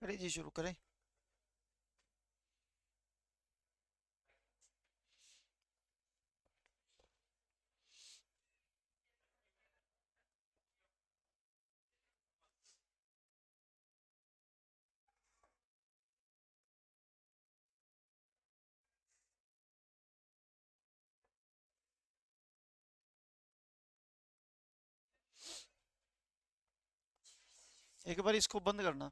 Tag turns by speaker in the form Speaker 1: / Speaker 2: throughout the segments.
Speaker 1: करें जी, शुरू करें। एक बार इसको बंद करना।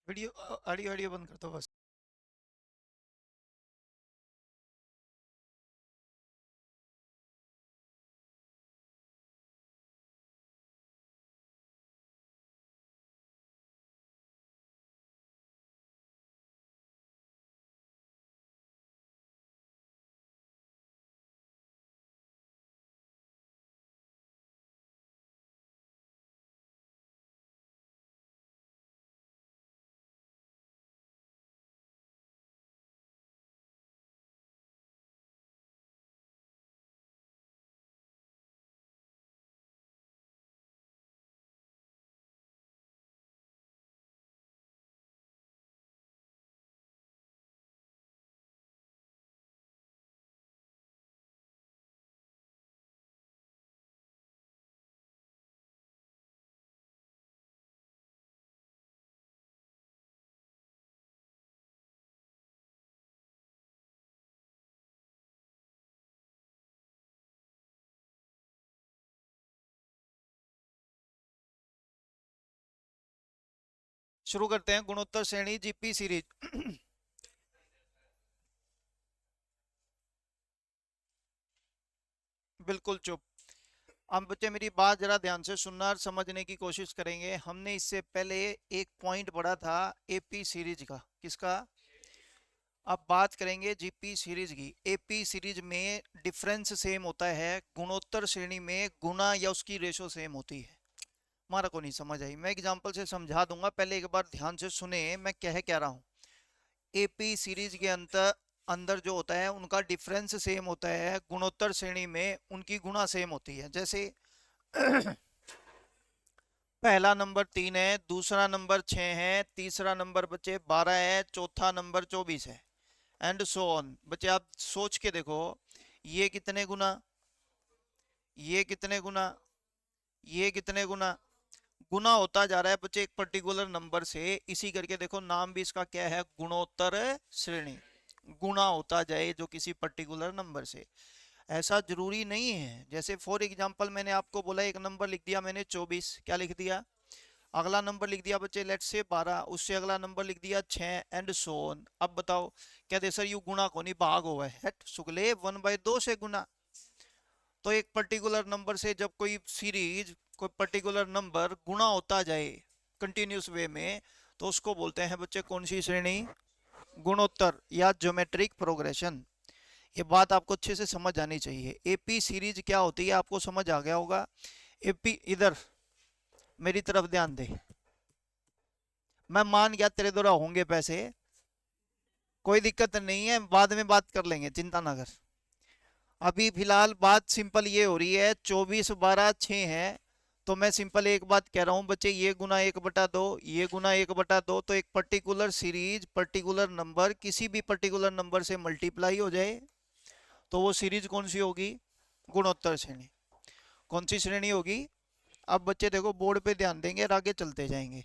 Speaker 1: वीडियो ऑडियो ऑडियो बंद कर दो बस। शुरू करते हैं गुणोत्तर श्रेणी जीपी सीरीज। बिल्कुल चुप। अब बच्चे मेरी बात जरा ध्यान से सुनना और समझने की कोशिश करेंगे। हमने इससे पहले एक पॉइंट पढ़ा था एपी सीरीज का। किसका? अब बात करेंगे जीपी सीरीज की। एपी सीरीज में डिफरेंस सेम होता है, गुणोत्तर श्रेणी में गुना या उसकी रेशो सेम होती है। हमारा को नहीं समझ आई, मैं एग्जांपल से समझा दूंगा, पहले एक बार ध्यान से सुने मैं कह रहा हूँ। एपी सीरीज के अंतर अंदर जो होता है उनका डिफरेंस सेम होता है, गुणोत्तर श्रेणी में उनकी गुणा सेम होती है। जैसे पहला नंबर 3 है, दूसरा नंबर 6 है, तीसरा नंबर बच्चे 12 है, चौथा नंबर 24 है, एंड सो ऑन। बच्चे आप सोच के देखो, ये कितने गुना, ये कितने गुना, ये कितने गुना, गुना होता जा रहा है बच्चे एक पर्टिकुलर नंबर से। इसी करके देखो नाम भी इसका क्या है, गुणोत्तर श्रेणी। गुना होता जाए जो किसी पर्टिकुलर नंबर से। ऐसा जरूरी नहीं है, जैसे फॉर एग्जांपल मैंने आपको बोला एक नंबर लिख दिया मैंने 24, क्या लिख दिया, अगला नंबर लिख दिया बच्चे लेट से 12, उससे अगला नंबर लिख दिया 6, एंड सो ऑन। अब बताओ, कहते सर यू गुना को नहीं भाग हुआ है, हट शुक्ले 1/2 से गुना। तो एक पर्टिकुलर नंबर से जब कोई सीरीज, कोई पर्टिकुलर नंबर गुणा होता जाए कंटिन्यूस वे में, तो उसको बोलते हैं बच्चे कौन सी श्रेणी, गुणोत्तर या ज्योमेट्रिक प्रोग्रेशन। ये बात आपको अच्छे से समझ आनी चाहिए। एपी सीरीज क्या होती है आपको समझ आ गया होगा। एपी, इधर मेरी तरफ ध्यान दे। मैं मान गया तेरे द्वारा होंगे पैसे, कोई दिक्कत नहीं है, बाद में बात कर लेंगे, चिंता ना कर। अभी फिलहाल बात सिंपल ये हो रही है, 24 12 6 है। तो मैं सिंपल एक बात कह रहा हूँ बच्चे, ये गुना 1/2, ये गुना 1/2, तो एक पर्टिकुलर सीरीज पर्टिकुलर नंबर किसी भी पर्टिकुलर नंबर से मल्टीप्लाई हो जाए तो वो सीरीज कौन सी होगी, गुणोत्तर श्रेणी। कौन सी श्रेणी होगी? अब बच्चे देखो बोर्ड पे ध्यान देंगे और आगे चलते जाएंगे।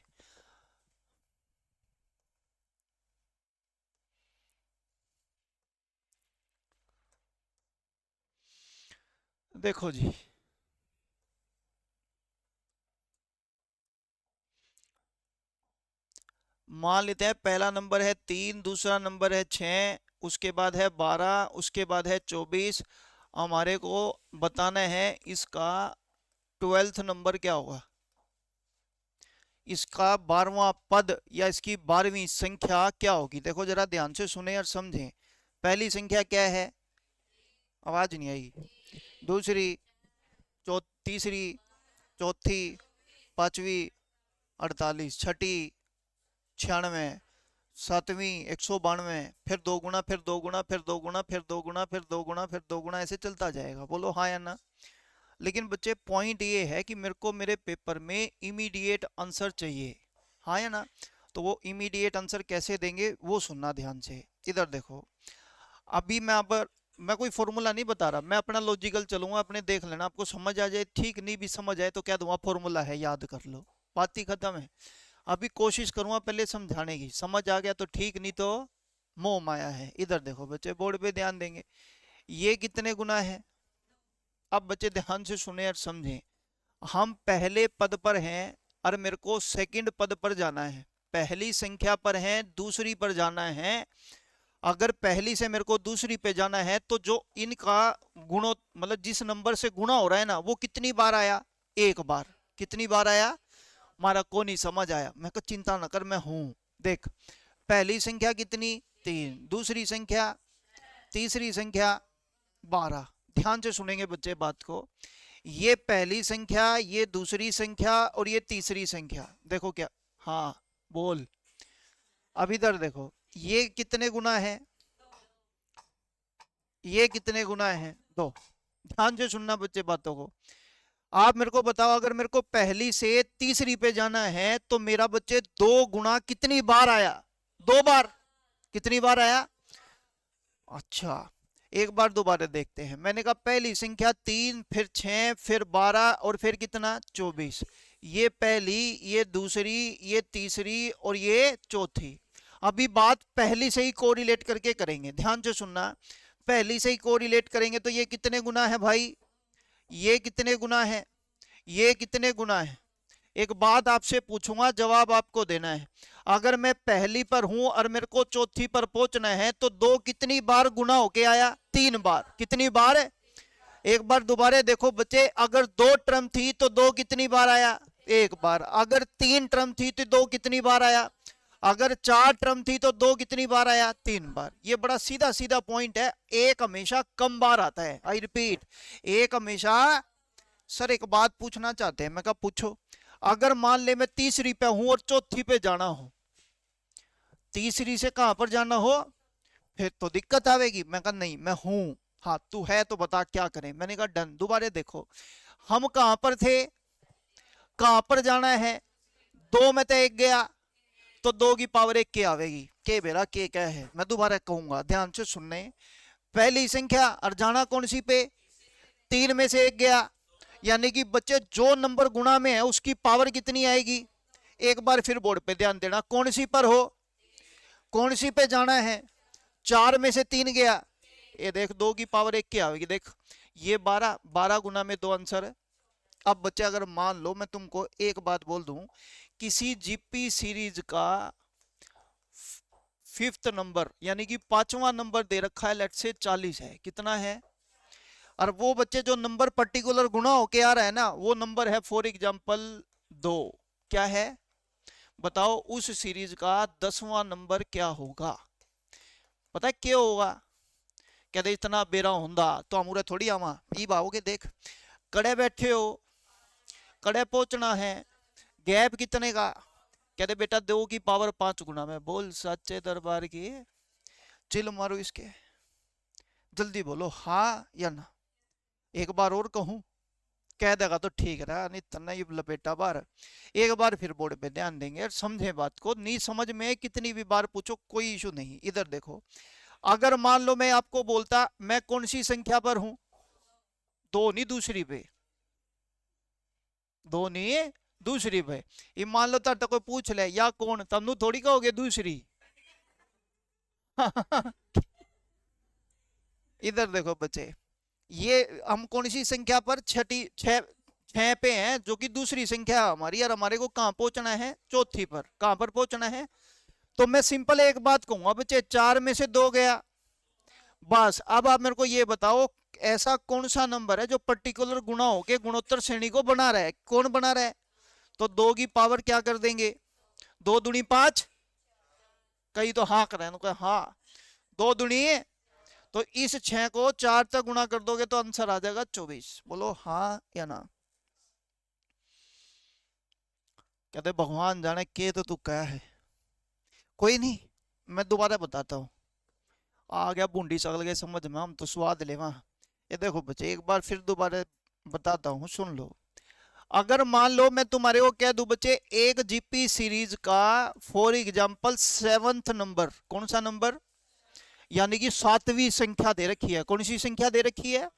Speaker 1: देखो जी, मान लेते हैं पहला नंबर है 3, दूसरा नंबर है 6, उसके बाद है 12, उसके बाद है 24। हमारे को बताना है इसका 12th नंबर क्या होगा, इसका 12वां पद या इसकी 12वीं संख्या क्या होगी। देखो जरा ध्यान से सुने और समझें। पहली संख्या क्या है, आवाज नहीं आई। दूसरी, तीसरी, चौथी, पांचवी, 48, छठी, 96, सातवीं 192, फिर दो गुना, फिर दो गुना, फिर दो गुना, फिर दो गुना, फिर दो गुना, फिर दो गुना, ऐसे चलता जाएगा। बोलो हाँ या ना। लेकिन बच्चे पॉइंट ये है कि मेरे को मेरे पेपर में इमीडिएट आंसर चाहिए, हाँ या ना। तो वो इमीडिएट आंसर कैसे देंगे वो सुनना ध्यान से। इधर देखो, अभी मैं कोई फॉर्मूला नहीं बता रहा, मैं अपना लॉजिकल चलूंगा, अपने देख लेना, आपको समझ आ जाए ठीक, नहीं भी समझ आए तो कह दूंगा फॉर्मूला है याद कर लो, बात ही खत्म है। अभी कोशिश करूंगा पहले समझाने की, समझ आ गया तो ठीक, नहीं तो मोह माया है। इधर देखो बच्चे, बोर्ड पे ध्यान देंगे, ये कितने गुना है। अब बच्चे ध्यान से सुने और समझें, हम पहले पद पर हैं और मेरे को सेकंड पद पर जाना है। पहली संख्या पर है, दूसरी पर जाना है। अगर पहली से मेरे को दूसरी पे जाना है तो जो इनका गुणो मतलब जिस नंबर से गुणा हो रहा है ना, वो कितनी बार आया, एक बार। कितनी बार आया, हमारा को नहीं समझ आया, मैं कहा चिंता न कर मैं हूं। देख, पहली संख्या कितनी, 3, दूसरी संख्या, तीसरी संख्या 12। ध्यान से सुनेंगे बच्चे बात को, ये पहली संख्या, ये दूसरी संख्या और ये तीसरी संख्या, देखो क्या, हाँ बोल। अब इधर देखो, ये कितने गुना है, ये कितने गुना है, दो। ध्यान से सुनना बच्चे बातों को। आप मेरे को बताओ, अगर मेरे को पहली से तीसरी पे जाना है तो मेरा बच्चे दो गुना कितनी बार आया, दो बार। कितनी बार आया, अच्छा एक बार दोबारा देखते हैं। मैंने कहा पहली संख्या 3, फिर 6, फिर 12 और फिर कितना 24। ये पहली, ये दूसरी, ये तीसरी और ये चौथी। अभी बात पहली से ही कोरिलेट करके करेंगे, ध्यान से सुनना। पहली से ही कोरिलेट करेंगे तो ये कितने गुना है भाई, ये कितने गुना है, ये कितने गुना है। एक बात आपसे पूछूंगा, जवाब आपको देना है। अगर मैं पहली पर हूं और मेरे को चौथी पर पहुंचना है तो दो कितनी बार गुना होके आया, 3 बार। कितनी बार है, एक बार दोबारा देखो बच्चे, अगर 2 टर्म थी तो दो कितनी बार आया, एक बार। अगर 3 टर्म थी तो दो कितनी बार आया, अगर 4 टर्म थी तो दो कितनी बार आया, 3 बार। ये बड़ा सीधा सीधा पॉइंट है, एक हमेशा कम बार आता है। आई रिपीट, एक हमेशा। सर एक बात पूछना चाहते हैं, मैं कहा पूछो। अगर मान ले मैं तीसरी पे हूं और चौथी पे जाना हो, तीसरी से कहां पर जाना हो, फिर तो दिक्कत आवेगी। मैं कहा नहीं मैं हूं, हाँ तू है तो बता क्या करें। मैंने कहा डन। दोबारा देखो, हम कहां पर थे, कहां पर जाना है, दो में तो एक गया तो दो की पावर एक के आवेगी, के बेरा के क्या है। मैं दोबारा कहूंगा, ध्यान से सुनने। पहली संख्या और जाना कौन सी पे, 3 में से एक गया, यानी कि बच्चे जो नंबर गुणा में है उसकी पावर कितनी आएगी। एक बार फिर बोर्ड पे ध्यान देना, कौन सी पर हो, कौन सी पे जाना है, 4 में से 3 गया, ये देख दो की पावर एक क्या आएगी, देख ये 12, 12 गुना में दो आंसर है। अब बच्चे अगर मान लो मैं तुमको एक बात बोल दूं, किसी जीपी सीरीज का 5th नंबर यानी कि 5वां नंबर दे रखा है, लेट से 40 है, कितना है, और वो बच्चे जो नंबर पर्टिकुलर गुना होके आ रहा है ना, वो नंबर है फॉर एग्जाम्पल 2। क्या है बताओ, उस सीरीज का 10वां नंबर क्या होगा। पता है क्या होगा, कहते इतना बेरा होंदा तो हम उरे थोड़ी आवा ई भाओगे। देख कड़े बैठे हो, कड़े पहुंचना है, गैप कितने का, कहते बेटा 2 की पावर 5 गुना में। बोल सच्चे दरबार की, चिल मारो इसके, जल्दी बोलो हाँ या ना। एक बार और कहूं, कह देगा तो ठीक रहा, नहीं तो नहीं लपेटा बार। एक बार फिर बोर्ड पे ध्यान देंगे और समझे बात को, नहीं समझ में कितनी भी बार पूछो कोई इशू नहीं। इधर देखो, अगर मान लो मैं आपको बोलता मैं कौन सी संख्या पर हूं, दो नहीं दूसरी पे, दो नहीं दूसरी पे। ये मान लो तर तो कोई पूछ ले या कौन, तब थोड़ी कहोगे दूसरी। इधर देखो बच्चे, ये हम कौन सी संख्या पर, छठी छह, छह पे हैं जो कि दूसरी संख्या हमारी, और हमारे को कहां पहुंचना है, चौथी पर। कहां पर पहुंचना है, तो मैं सिंपल एक बात कहूंगा बच्चे, 4 में से 2 गया, बस। अब आप मेरे को ये बताओ, ऐसा कौन सा नंबर है जो पर्टिकुलर गुणा होके गुणोत्तर श्रेणी को बना रहा है, कौन बना रहा है। तो 2 की पावर क्या कर देंगे, 2 दूनी 5, कई तो हाँ कर रहे हैं, हाँ 2 दूनी, तो इस 6 को 4 तक गुणा कर दोगे तो आंसर आ जाएगा 24। बोलो हाँ या ना। कहते भगवान जाने के तो तू क्या है, कोई नहीं, मैं दोबारा बताता हूँ। आ गया बूंदी सकल के समझ में, हम तो स्वाद ले वहाँ। ये देखो बच्चे, एक बार फिर दोबारा बताता हूँ, सुन लो। अगर मान लो मैं तुम्हारे को कह दूं बच्चे, एक जीपी सीरीज का फॉर एग्जांपल 7th नंबर, कौन सा नंबर, यानी कि 7वीं संख्या दे रखी है। कौन सी संख्या दे रखी है?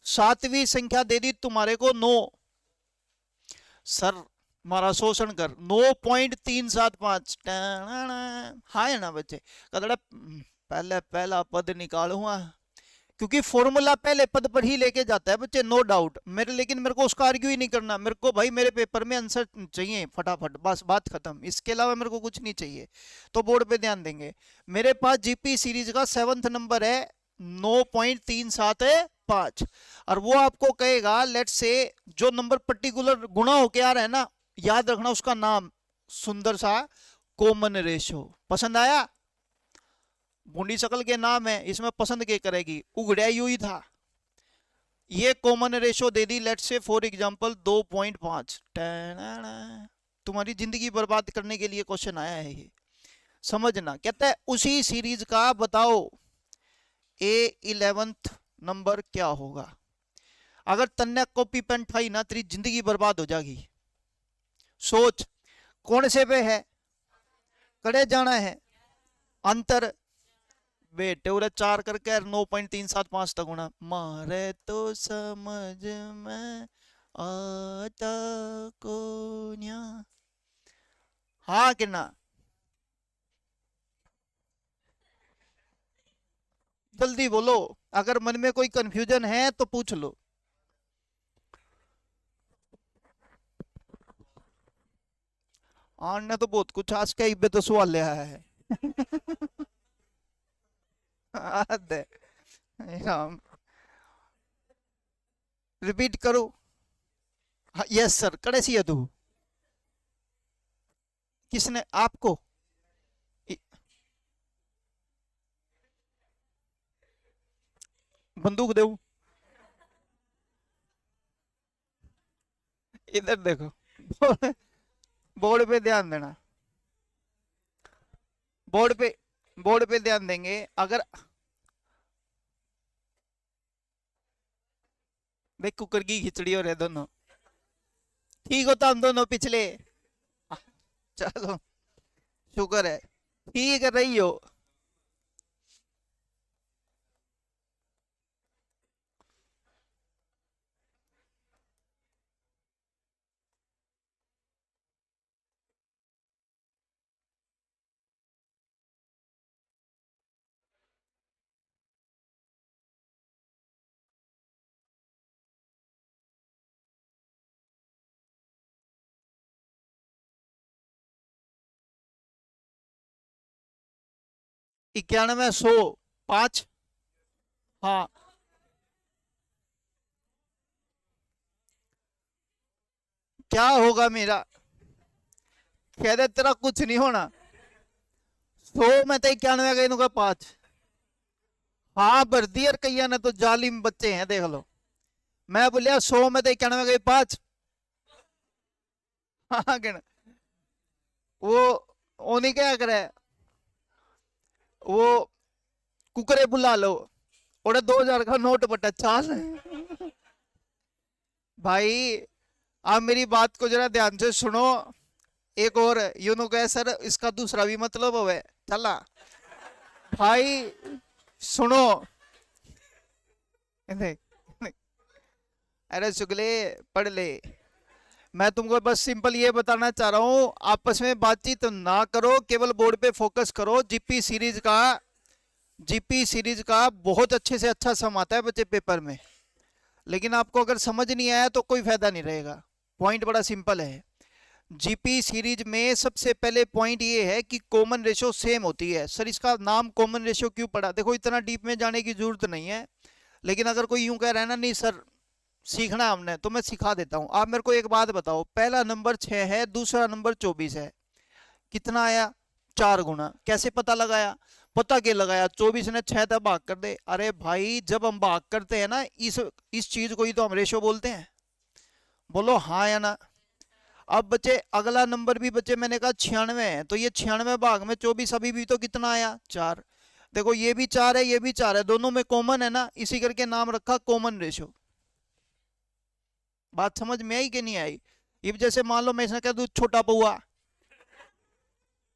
Speaker 1: 7वीं संख्या दे दी तुम्हारे को 9। सर हमारा शोषण कर 9.375। हाँ है ना बच्चे? कदड़ा पहले पहला पद निकालू, क्योंकि फॉर्मूला पहले पद पर ही लेके जाता है बच्चे, नो डाउट मेरे। लेकिन मेरे को उसका आर्ग्यू ही नहीं करना, मेरे को भाई मेरे पेपर में आंसर चाहिए फटाफट, बस बात खत्म। इसके अलावा मेरे को कुछ नहीं चाहिए, तो बोर्ड पे ध्यान देंगे। मेरे पास जीपी सीरीज का 7th नंबर है 9.375, और वो आपको कहेगा लेट से जो नंबर पर्टिकुलर गुणा होके आ रहा है ना, याद रखना उसका नाम सुंदर सा कॉमन रेशो। पसंद आया? बूंदी शकल के नाम है, इसमें पसंद के करेगी, उगड़िया यू ही था। ये कॉमन रेशो दे दी लेट से फॉर एग्जांपल 2.5। तुम्हारी जिंदगी बर्बाद करने के लिए क्वेश्चन आया है ये, समझना। कहता है उसी सीरीज का बताओ A11th नंबर क्या होगा। अगर तन्ने कॉपी पेन खाई ना, तेरी जिंदगी बर्बाद हो जाएगी। सोच कौन से पे है, कड़े जाना है, अंतर बेटे उरे 4 करके 9.375 तक होना। मारे तो समझ में आता को न्या, हाँ कि ना? जल्दी बोलो, अगर मन में कोई कंफ्यूजन है तो पूछ लो। ने तो बहुत कुछ आज का इबे तो सवाल ले आया है। रिपीट करो। हाँ, यस सर, कड़े सी है तू। किसने आपको? बंदूक दे? इधर देखो, बोर्ड पे ध्यान देना, बोर्ड पे, बोर्ड पे ध्यान देंगे। अगर देख कुकर की खिचड़ी हो रहे दोनों, ठीक होता हम दोनों पिछले। चलो शुक्र है, ठीक रही हो। इक्यानवे, 100, 5। हाँ, क्या होगा मेरा? कह दे तेरा कुछ नहीं होना। 100 में तो 91 गए का 5। हाँ भर दी, और कई ने तो जालिम बच्चे हैं, देख लो। मैं बोलिया 100 में तो 91 गए 5। हाँ गिन। वो नहीं क्या करे, वो कुकरे बुला लो, और 2000 का नोट बटा चाल। भाई आप मेरी बात को जरा ध्यान से सुनो। एक और यूनो कहे सर इसका दूसरा भी मतलब है, चला भाई सुनो। अरे शुक्ले पढ़ ले, मैं तुमको बस सिंपल ये बताना चाह रहा हूँ, आपस में बातचीत ना करो, केवल बोर्ड पे फोकस करो। जीपी सीरीज का बहुत अच्छे से अच्छा सम आता है बच्चे पेपर में, लेकिन आपको अगर समझ नहीं आया तो कोई फायदा नहीं रहेगा। पॉइंट बड़ा सिंपल है। जीपी सीरीज में सबसे पहले पॉइंट ये है कि कॉमन रेशो सेम होती है। सर इसका नाम कॉमन रेशो क्यों पड़ा? देखो इतना डीप में जाने की जरूरत नहीं है, लेकिन अगर कोई यूं कह रहा है ना, नहीं सर सीखना हमने, तो मैं सिखा देता हूं। आप मेरे को एक बात बताओ, पहला नंबर 6 है, दूसरा नंबर 24 है, कितना आया? 4 गुना। कैसे पता लगाया? पता क्या लगाया? 24 ने 6 तक भाग कर दे। अरे भाई जब हम भाग करते हैं ना, इस चीज को ही तो हम रेशो बोलते हैं। बोलो हाँ या ना? अब बच्चे अगला नंबर भी बच्चे मैंने कहा 96 है, तो ये 96 भाग में 24 अभी भी तो कितना आया 4। देखो ये भी 4 है, ये भी 4 है, दोनों में कॉमन है ना, इसी करके नाम रखा कॉमन रेशियो। बात समझ में आई कि नहीं आई? ये जैसे मान लो मैं इसने कह दूं छोटा पौआ,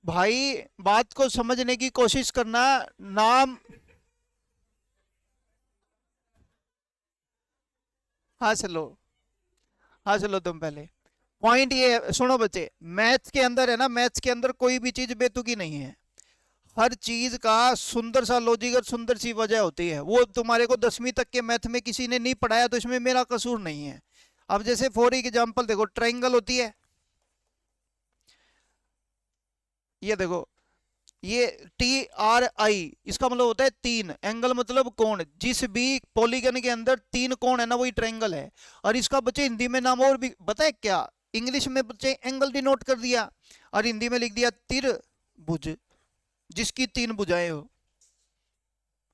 Speaker 1: भाई बात को समझने की कोशिश करना। नाम, हाँ चलो, हाँ चलो तुम पहले। पॉइंट ये है, सुनो बच्चे, मैथ्स के अंदर है ना, मैथ्स के अंदर कोई भी चीज बेतुकी नहीं है। हर चीज का सुंदर सा लॉजिक और सुंदर सी वजह होती है। वो तुम्हारे को 10वीं तक के मैथ में किसी ने नहीं पढ़ाया तो इसमें मेरा कसूर नहीं है। अब जैसे फॉर एग्जांपल देखो, ट्रायंगल होती है, ये देखो, ये TRI, इसका मतलब होता है तीन, एंगल मतलब कोण। जिस भी पॉलीगन के अंदर तीन कोण है ना, वही ट्रायंगल है। और इसका बच्चे हिंदी में नाम और भी पता है क्या? इंग्लिश में बच्चे एंगल डिनोट कर दिया और हिंदी में लिख दिया त्रिभुज, जिसकी तीन भुजाएं हो,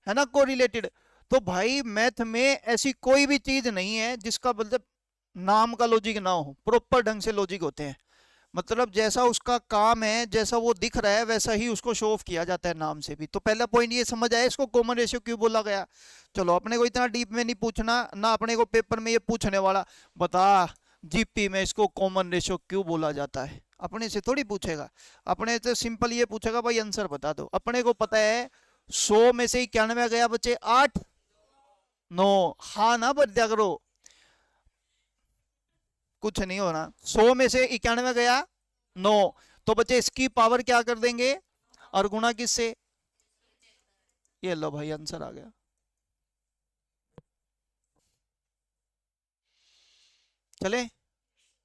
Speaker 1: है ना, कोरिलेटेड। तो भाई मैथ में ऐसी कोई भी चीज नहीं है जिसका मतलब नाम का लॉजिक ना हो, प्रॉपर ढंग से लॉजिक होते हैं। मतलब जैसा उसका काम है, जैसा वो दिख रहा है, वैसा ही उसको शो ऑफ किया जाता है नाम से भी। तो पहला पॉइंट ये समझ आया इसको कॉमन रेशियो क्यों बोला गया। चलो अपने को इतना डीप में नहीं पूछना ना, अपने को पेपर में ये पूछने वाला बता जीपी में इसको कॉमन रेशियो क्यों बोला जाता है, अपने से थोड़ी पूछेगा। अपने से सिंपल ये पूछेगा भाई आंसर बता दो। अपने को पता है 100 में से 91 गया बच्चे 8 9, हाँ ना बच दिया करो, कुछ नहीं होना। 100 में से 91 गया 9, तो बच्चे इसकी पावर क्या कर देंगे और गुणा किससे, ये लो भाई आंसर आ गया। चले,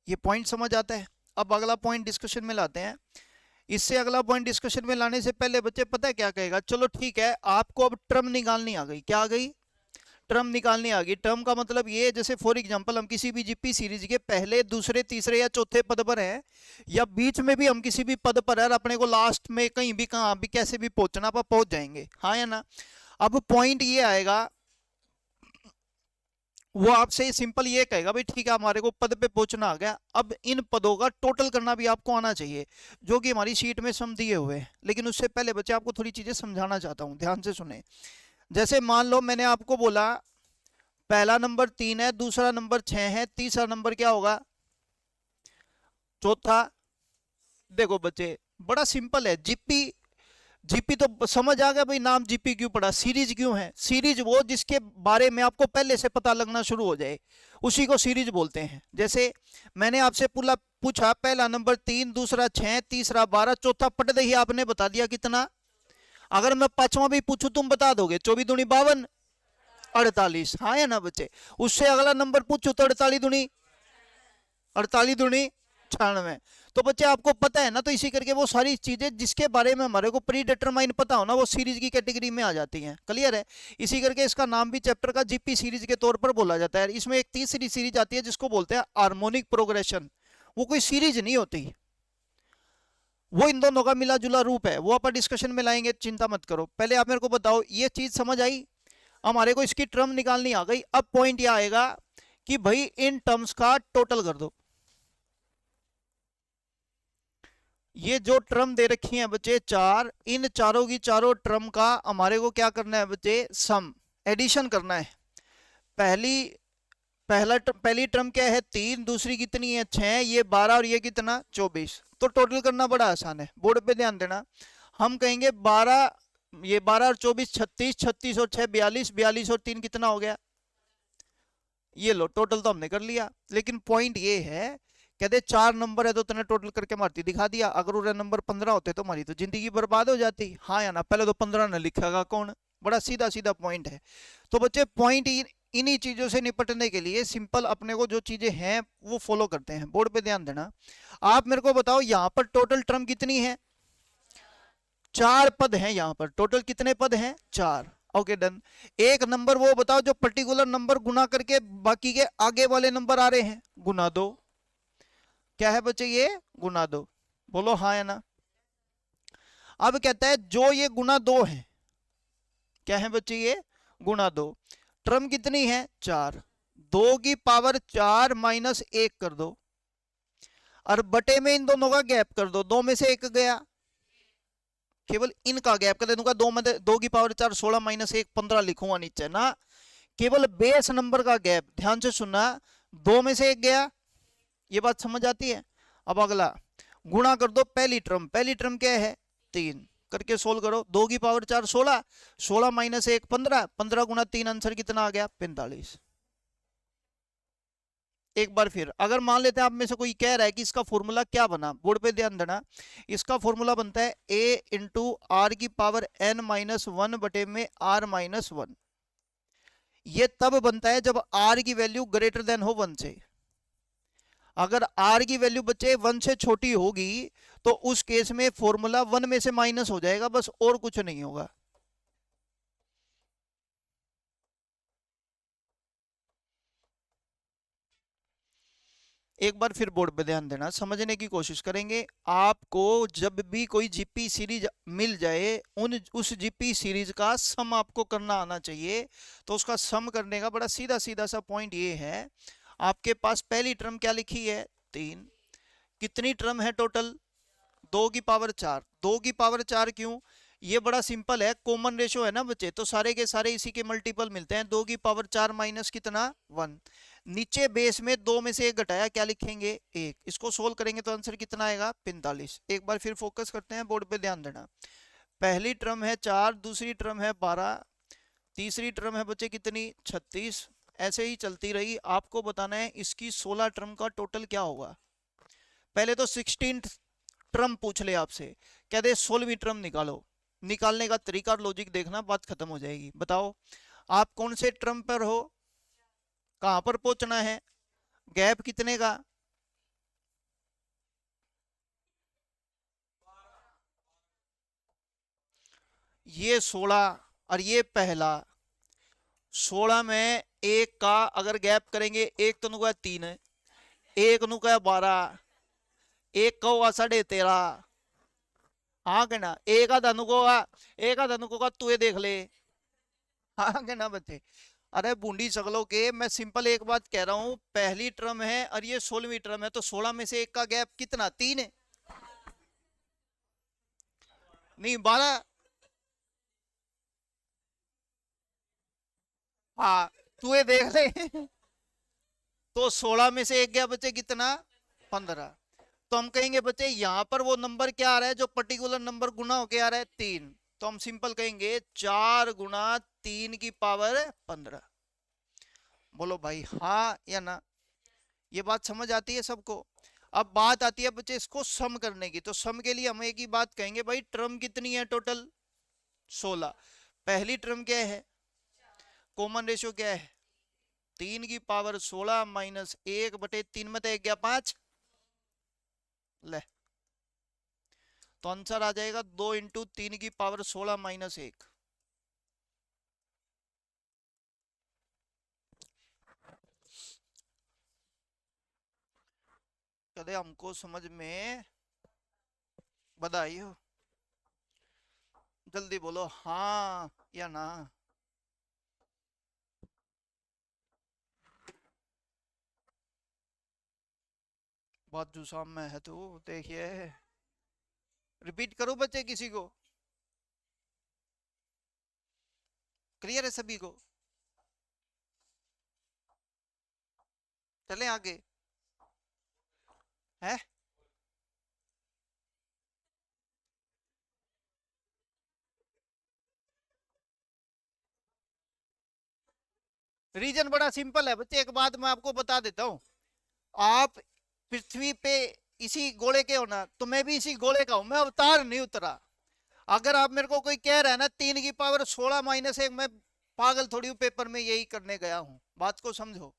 Speaker 1: ये पॉइंट समझ आता है। अब अगला पॉइंट डिस्कशन में लाते हैं। इससे अगला पॉइंट डिस्कशन में लाने से पहले बच्चे पता है क्या कहेगा, चलो ठीक है आपको अब टर्म निकालनी आ गई। क्या आ गई? टर्म निकालनी आ गई। टर्म का मतलब ये, जैसे फॉर एग्जांपल हम किसी भी जीपी सीरीज के पहले दूसरे तीसरे या चौथे पद पर हैं, या बीच में भी हम किसी भी पद पर है और अपने को लास्ट में कहीं भी कहाँ भी कैसे भी पहुंचना, आप पहुंच जाएंगे, हाँ या ना। अब पॉइंट ये आएगा, वो आपसे सिंपल ये कहेगा भाई ठीक है हमारे को पद पे पहुंचना आ गया, अब इन पदों का टोटल करना भी आपको आना चाहिए, जो कि हमारी शीट में सम दिए हुए हैं। लेकिन उससे पहले बच्चे आपको थोड़ी चीजें समझाना चाहता हूं, ध्यान से सुने। जैसे मान लो मैंने आपको बोला पहला नंबर 3 है, दूसरा नंबर 6 है, तीसरा नंबर क्या होगा, चौथा। देखो बच्चे बड़ा सिंपल है, जीपी, जीपी तो समझ आ गया भाई, नाम जीपी क्यों पड़ा, सीरीज क्यों है। सीरीज वो जिसके बारे में आपको पहले से पता लगना शुरू हो जाए, उसी को सीरीज बोलते हैं। जैसे मैंने आपसे पूछा पहला नंबर 3, दूसरा 6, तीसरा 12, चौथा पट दे ही आपने बता दिया कितना। अगर मैं पांचवा भी पूछूं तुम बता दोगे, 24 दूनी 52 48, हाँ या ना बच्चे। उससे अगला नंबर पूछो तो 48 दूनी 96। तो बच्चे आपको पता है ना, तो इसी करके वो सारी चीजें जिसके बारे में हमारे को प्री डिटरमाइन पता हो ना, वो सीरीज की कैटेगरी में आ जाती हैं। क्लियर है? इसी करके इसका नाम भी चैप्टर का जीपी सीरीज के तौर पर बोला जाता है। इसमें एक तीसरी सीरीज आती है जिसको बोलते हैं हार्मोनिक प्रोग्रेशन। वो कोई सीरीज नहीं होती, वो इन दोनों का मिला जुला रूप है। वो अपन डिस्कशन में लाएंगे, चिंता मत करो। पहले आप मेरे को बताओ, ये चीज समझ आई, हमारे को इसकी टर्म निकालनी आ गई। अब पॉइंट यह आएगा कि भाई इन टर्म्स का टोटल कर दो। ये जो टर्म दे रखी है बच्चे चार, इन चारों की चारों टर्म का हमारे को क्या करना है बच्चे, सम, एडिशन करना है। पहली टर्म क्या है 3, दूसरी कितनी है 6, ये 12 और ये कितना 24। तो टोटल करना बड़ा आसान है, बोर्ड पे ध्यान देना। हम कहेंगे 12, ये 12 और 24 36, 36 और 6 42, 42 और 3 कितना हो गया, ये लो टोटल तो हमने कर लिया। लेकिन पॉइंट ये है, कहते 4 नंबर है तो तूने टोटल करके मारती दिखा दिया, अगर उन्हें नंबर 15 होते तो हमारी तो जिंदगी बर्बाद हो जाती, हाँ या ना। पहले तो 15 ने लिखेगा कौन, बड़ा सीधा सीधा पॉइंट है। तो बच्चे पॉइंट इन्हीं चीजों से निपटने के लिए सिंपल अपने को जो चीजें हैं वो फॉलो करते हैं। बोर्ड पे ध्यान देना। आप मेरे को बताओ यहाँ पर टोटल टर्म कितनी है, 4 पद हैं यहाँ पर। टोटल कितने पद हैं, 4। Okay done. एक नंबर वो बताओ जो पर्टिकुलर नंबर गुना करके बाकी के आगे वाले नंबर आ रहे हैं, गुना दो। क्या है बच्चे, ये गुना दो, बोलो हाँ या ना। अब कहता है जो ये गुना 2 है, क्या है बच्चे, ये गुना 2। टर्म कितनी है 4, 2 की पावर 4 माइनस 1 कर दो। और बटे में इन दोनों का गैप कर दो, दो में से एक गया, केवल इनका गैप कर दूंगा, दो में 2 की पावर 4 16 माइनस 1 15 लिखूंगा नीचे ना, केवल बेस नंबर का गैप, ध्यान से सुनना, दो में से एक गया, ये बात समझ आती है। अब अगला गुणा कर दो पहली टर्म क्या है 3, करके सोल्व करो, 2 की पावर 4 16, 16 माइनस 1 15, 15 गुणा 3 आंसर कितना आ गया 45। एक बार फिर अगर मान लेते हैं आप में से कोई कह रहा है कि इसका फॉर्मूला क्या बना, बोर्ड पे ध्यान देना, इसका फॉर्मूला बनता है a इंटू आर की पावर n माइनस 1 बटे में r माइनस 1। ये तब बनता है जब r की वैल्यू ग्रेटर देन हो 1 से। अगर r की वैल्यू बच्चे 1 से छोटी होगी तो उस केस में फॉर्मूला 1 में से माइनस हो जाएगा, बस और कुछ नहीं होगा। एक बार फिर बोर्ड पे ध्यान देना, समझने की कोशिश करेंगे। आपको जब भी कोई जीपी सीरीज मिल जाए, उस जीपी सीरीज का सम आपको करना आना चाहिए। तो उसका सम करने का बड़ा सीधा सीधा सा पॉइंट ये है, आपके पास पहली टर्म क्या लिखी है 3, कितनी टर्म है टोटल 2 की पावर 4, 2 की पावर 4 क्यों, ये बड़ा सिंपल है, कॉमन रेशो है ना बच्चे, तो सारे के सारे इसी के मल्टीपल मिलते हैं, 2 की पावर 4 माइनस कितना 1, नीचे बेस में 2 में से एक घटाया, क्या लिखेंगे 1, इसको सोल्व करेंगे तो आंसर कितना आएगा 45। एक बार फिर फोकस करते हैं, बोर्ड पे ध्यान देना, पहली टर्म है 4, दूसरी टर्म है 12, तीसरी टर्म है बच्चे कितनी 36, ऐसे ही चलती रही। आपको बताना है इसकी 16 टर्म का टोटल क्या होगा। पहले तो 16 टर्म पूछ ले आपसे, कह दे 16वीं टर्म निकालो, निकालने का तरीका और लॉजिक देखना, बात खत्म हो जाएगी। बताओ आप कौन से टर्म पर हो, कहां पर पहुंचना है, गैप कितने का, ये 16 और ये पहला, 16 में एक का अगर गैप करेंगे, एक तो नुका 3 है, एक नुका 12, एक का होगा 13.5, हाँ कहना एक आधा नुकोगा, एक आधा नुकोगा तू ये देख ले, हाँ कहना बच्चे। अरे बूंदी सकलो के, मैं सिंपल एक बात कह रहा हूं, पहली टर्म है और ये 16वीं टर्म है, तो 16 में से एक का गैप कितना 3 है, नहीं 12, हाँ तू ये देख ले तो 16 में से एक गया बच्चे कितना 15। तो हम कहेंगे बच्चे यहां पर वो नंबर क्या आ रहा है जो पर्टिकुलर नंबर गुना होके आ रहा है 3, तो हम सिंपल कहेंगे 4 गुना 3 की पावर 15। बोलो भाई हाँ या ना, ये बात समझ आती है सबको। अब बात आती है बच्चे इसको सम करने की, तो सम के लिए हम एक ही बात कहेंगे, भाई टर्म कितनी है टोटल 16, पहली टर्म क्या है, कॉमन रेशियो क्या है 3 की पावर 16 माइनस 1/3 में तो एक गया 5, ले तो आंसर आ जाएगा 2 इंटू 3 की पावर 16 माइनस 1। कदे हमको समझ में बधाई हो, जल्दी बोलो हाँ या ना। बहुत जुसाम में है तू, देखिए रिपीट करो बच्चे किसी को, क्लियर है सभी को, चले आगे है। रीजन बड़ा सिंपल है बच्चे, एक बात मैं आपको बता देता हूं, आप पृथ्वी पे इसी गोले के हो ना, तो मैं भी इसी गोले का हूं, मैं अवतार नहीं उतरा। अगर आप मेरे को कोई कह रहा है ना 3 की पावर 16 माइनस 1, मैं पागल थोड़ी हूँ, पेपर में यही करने गया हूँ, बात को समझो।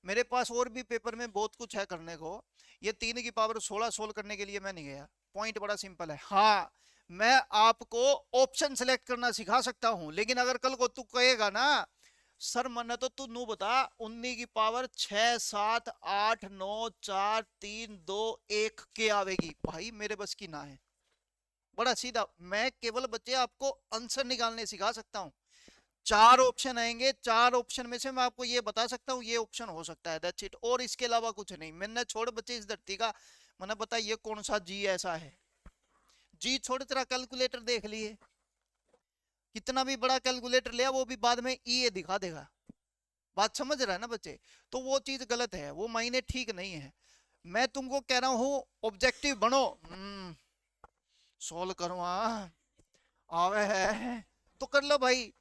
Speaker 1: मेरे पास और भी पेपर में बहुत कुछ है करने को, ये 3 की पावर 16 सोल्व करने के लिए मैं नहीं गया। पॉइंट बड़ा सिंपल है, हाँ मैं आपको ऑप्शन सेलेक्ट करना सिखा सकता हूं, लेकिन अगर कल को तू कहेगा ना सर मन्ना तो तू नू बता 19 की पावर 6 7 8 9 4 3 2 1 के आवेगी, भाई मेरे बस की ना है। बड़ा सीधा, मैं केवल बच्चे आपको आंसर निकालने सिखा सकता हूँ। चार ऑप्शन आएंगे, चार ऑप्शन में से मैं आपको ये बता सकता हूँ ये ऑप्शन हो सकता है, दैट्स इट, और इसके अलावा कुछ नहीं। मैंने छोड़ बच्चे इस धरती का मैंने बता ये कौन सा जी ऐसा है? जी छोड़, तेरा कैलकुलेटर देख लिए, कितना भी बड़ा कैलकुलेटर लिया वो भी बाद में ई दिखा देगा। बात समझ रहा है ना बच्चे? तो वो चीज गलत है, वो मायने ठीक नहीं है। मैं तुमको कह रहा हूं ऑब्जेक्टिव बनो। सोल्व करवा आवे है तो कर लो भाई।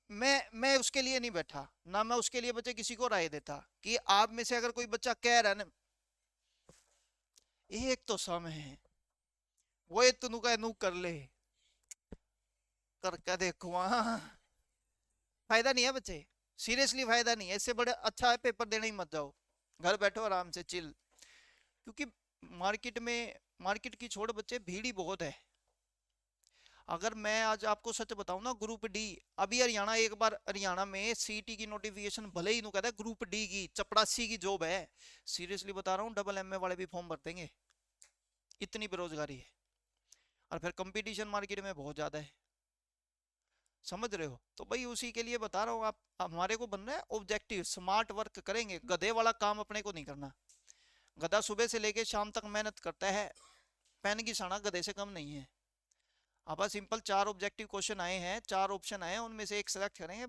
Speaker 1: मैं उसके लिए नहीं बैठा ना, मैं उसके लिए बच्चे किसी को राय देता कि आप में से अगर कोई बच्चा कह रहा है ना एक तो सम है वो एक तनु का नू कर ले, करके देखो वहां, फायदा नहीं है बच्चे, सीरियसली फायदा नहीं है। इससे बड़े अच्छा है पेपर देने ही मत जाओ, घर बैठो आराम से चिल। क्योंकि मार्केट में, मार्केट की छोड़ बच्चे, भीड़ ही बहुत है। अगर मैं आज आपको सच बताऊं ना, ग्रुप डी, अभी हरियाणा, एक बार हरियाणा में सीटी की नोटिफिकेशन भले ही नु कहता है ग्रुप डी की चपड़ासी की जॉब है, सीरियसली बता रहा हूँ डबल एमए वाले भी फॉर्म भर देंगे, इतनी बेरोजगारी है। और फिर कंपटीशन मार्केट में बहुत ज्यादा है, समझ रहे हो? तो भाई उसी के लिए बता रहा हूँ, आप हमारे को बन रहा है ऑब्जेक्टिव, स्मार्ट वर्क करेंगे, गधे वाला काम अपने को नहीं करना। गधा सुबह से लेके शाम तक मेहनत करता है, पेन की साना गधे से कम नहीं है। अब सिंपल 4 ऑब्जेक्टिव क्वेश्चन आए हैं, 4 ऑप्शन आए हैं, उनमें से एक सेलेक्ट करेंगे,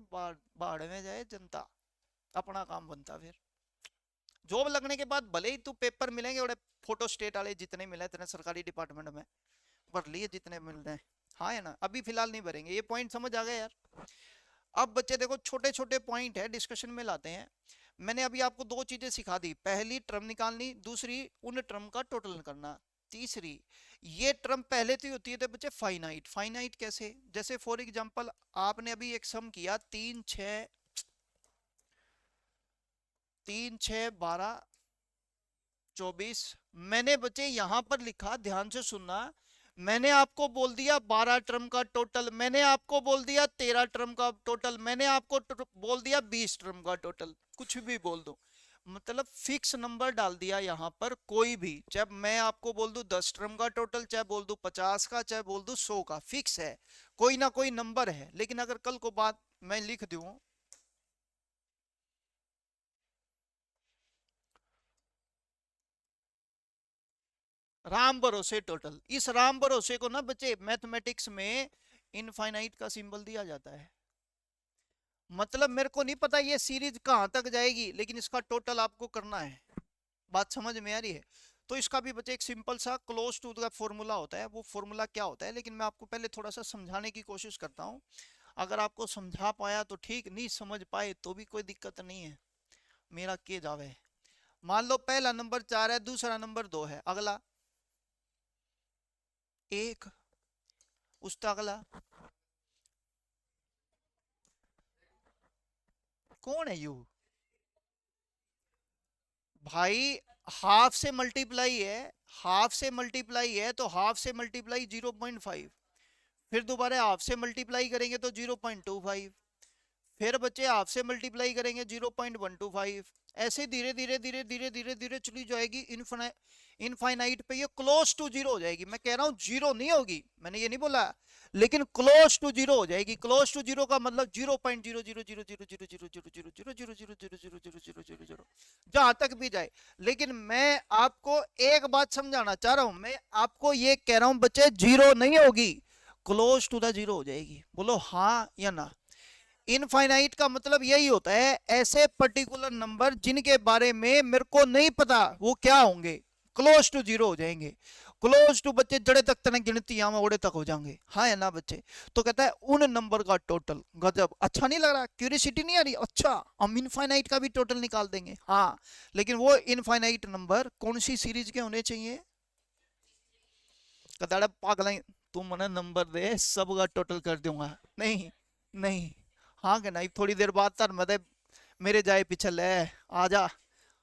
Speaker 1: बाढ़ में जाए जनता, अपना काम बनता। फिर जॉब लगने के बाद भले ही तू पेपर मिलेंगे बड़े फोटो स्टेट वाले, जितने मिले इतने सरकारी डिपार्टमेंट में भर लिए जितने मिल रहे हैं, हाँ है ना? अभी फिलहाल नहीं भरेंगे, ये पॉइंट समझ आ गया यार? अब बच्चे देखो छोटे छोटे पॉइंट है, डिस्कशन में लाते हैं। मैंने अभी आपको 2 चीजें सिखा दी, पहली टर्म निकालनी, दूसरी उन टर्म का टोटल करना, तीसरी ये टर्म पहले तो होती है तो बच्चे फाइनाइट। फाइनाइट कैसे? जैसे फॉर एग्जांपल आपने अभी एक सम किया 3 6 12 24, मैंने बच्चे यहां पर लिखा, ध्यान से सुनना, मैंने आपको बोल दिया 12 टर्म का टोटल, मैंने आपको बोल दिया 13 टर्म का टोटल, मैंने आपको बोल दिया 20 टर्म का टोटल, कुछ भी बोल दो, मतलब फिक्स नंबर डाल दिया यहां पर। कोई भी, चाहे मैं आपको बोल दूं 10 टर्म का टोटल, चाहे बोल दूं 50 का, चाहे बोल दूं 100 का, फिक्स है, कोई ना कोई नंबर है। लेकिन अगर कल को बात मैं लिख दूं राम भरोसे टोटल, इस राम भरोसे को ना बच्चे मैथमेटिक्स में इनफाइनाइट का सिंबल दिया जाता है। मतलब मेरे को नहीं पता ये सीरीज कहां तक जाएगी, लेकिन इसका टोटल आपको करना है। बात समझ में आ रही है? तो इसका भी बच्चे एक सिंपल सा क्लोज टू द फॉर्मूला होता है, वो फॉर्मूला क्या होता है, लेकिन मैं आपको पहले थोड़ा सा समझाने की कोशिश करता हूँ। अगर आपको समझा पाया तो ठीक, नहीं समझ पाए तो भी कोई दिक्कत नहीं है, मेरा के जावे। मान लो पहला नंबर 4 है, दूसरा नंबर 2 है, अगला 1, उसका अगला कौन है यू? भाई हाफ से मल्टीप्लाई है, हाफ से मल्टीप्लाई है तो हाफ से मल्टीप्लाई 0.5, फिर दोबारा हाफ से मल्टीप्लाई करेंगे तो 0.25, फिर बच्चे हाफ से मल्टीप्लाई करेंगे 0.125, ऐसे धीरे धीरे धीरे धीरे धीरे धीरे चली जाएगी इनफाइनाइट पे, ये क्लोज टू जीरो हो जाएगी। मैं कह रहा हूँ जीरो नहीं होगी, मैंने ये नहीं बोला, लेकिन क्लोज टू जीरो हो जाएगी। क्लोज टू जीरो का मतलब 0.00000000000000000 जहां तक भी जाए। लेकिन मैं आपको एक बात समझाना चाह रहा हूं, मैं आपको ये कह रहा हूं बच्चे जीरो नहीं होगी, क्लोज टू द जीरो हो जाएगी। बोलो हाँ या ना? इनफाइनाइट का मतलब यही होता है, ऐसे पर्टिकुलर नंबर जिनके बारे में मेरे को नहीं पता वो क्या होंगे, क्लोज टू जीरो हो जाएंगे। क्लोज टू बच्चे जड़े तक तने गिनती में ओड़े तक हो जाएंगे, हाँ है ना बच्चे? तो कहता है उन नंबर का टोटल। गजब, अच्छा नहीं लग रहा? क्यूरियोसिटी नहीं आ रही? अच्छा, हम इनफाइनाइट का भी टोटल निकाल देंगे, हाँ, लेकिन वो इनफाइनाइट नंबर कौन सी सीरीज के होने चाहिए? कहता पागल, तू मना नंबर दे सब का टोटल कर दूंगा, नहीं नहीं, हाँ कि नहीं? थोड़ी देर बाद तर मतलब मेरे जाए पिछल है, आजा,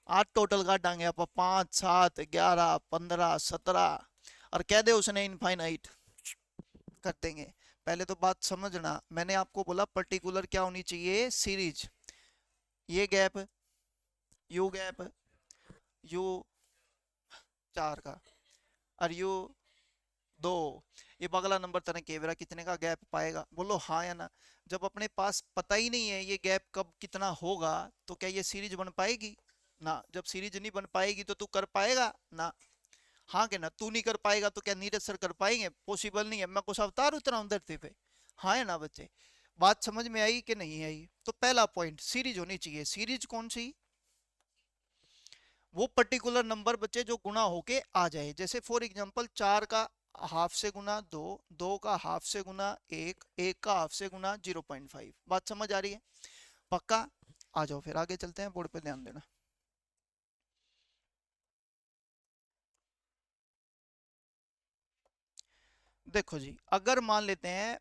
Speaker 1: आज टोटल काटांगे आप 5 7 11 15 17, और कह दे उसने इनफाइनाइट कर देंगे। पहले तो बात समझना, मैंने आपको बोला पर्टिकुलर क्या होनी चाहिए, सीरीज, ये गैप, यू गैप, यू 4 का, और यू 2, ये बगला नंबर तरह केवरा कितने का गैप पाएगा? बोलो हाँ या ना? जब अपने पास पता ही नहीं है ये गैप कब कितना होगा, तो क्या ये सीरीज बन पाएगी? ना। जब सीरीज नहीं बन पाएगी तो तू कर पाएगा ना? हाँ के ना, तू नहीं कर पाएगा तो क्या नीरज सर कर पाएंगे? पॉसिबल नहीं है, मैं कुछ अवतार उतरा हूं धरती पे। हाँ है ना बच्चे? बात समझ में आई कि नहीं आई? तो पहला पॉइंट, सीरीज होनी चाहिए। सीरीज कौन सी? वो पर्टिकुलर नंबर बच्चे जो गुना होके आ जाए। जैसे फॉर एग्जांपल 4 का हाफ से गुना 2, 2 का हाफ से गुना 1, 1 का हाफ से गुना 0.5। बात समझ आ रही है? पक्का? आ जाओ फिर आगे चलते हैं, बोर्ड पे ध्यान देना। देखो जी, अगर मान लेते हैं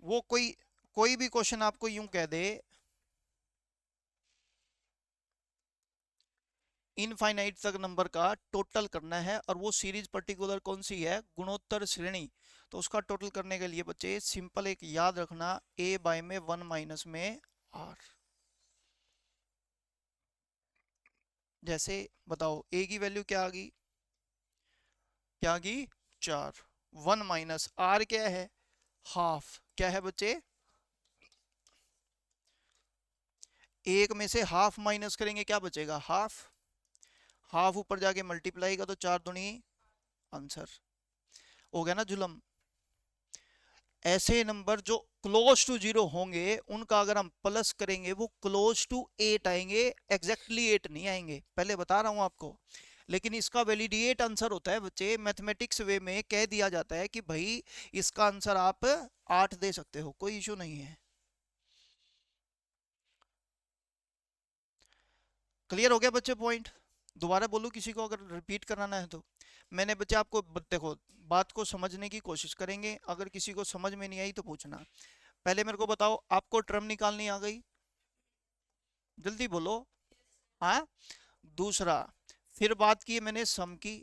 Speaker 1: वो कोई कोई भी क्वेश्चन आपको यूं कह दे, इनफाइनाइट तक नंबर का टोटल करना है, और वो सीरीज पर्टिकुलर कौन सी है? गुणोत्तर श्रेणी। तो उसका टोटल करने के लिए बच्चे सिंपल एक याद रखना, ए बाय में 1 माइनस में आर। जैसे बताओ ए की वैल्यू क्या आ गई? क्या आ गई? 4। 1 माइनस आर क्या है? हाफ। क्या है बच्चे? एक में से हाफ माइनस करेंगे, क्या बचेगा? हाफ। हाफ ऊपर जाके मल्टीप्लाई का तो 4 दूनी आंसर हो गया ना जुलम। ऐसे नंबर जो क्लोज टू जीरो होंगे उनका अगर हम प्लस करेंगे वो क्लोज टू 8 आएंगे, एग्जैक्टली 8 नहीं आएंगे, पहले बता रहा हूं आपको। लेकिन इसका वैलिडिएट आंसर होता है बच्चे, मैथमेटिक्स वे में कह दिया जाता है कि भाई इसका आंसर आप 8 दे सकते हो, कोई इशू नहीं है। क्लियर हो गया बच्चे पॉइंट? दोबारा बोलूं किसी को अगर रिपीट कराना है तो? मैंने बच्चे आपको देखो, बात को समझने की कोशिश करेंगे, अगर किसी को समझ में नहीं आई तो पूछना। पहले मेरे को बताओ, आपको टर्म निकालनी आ गई? जल्दी बोलो। हाँ। दूसरा, फिर बात की मैंने सम की।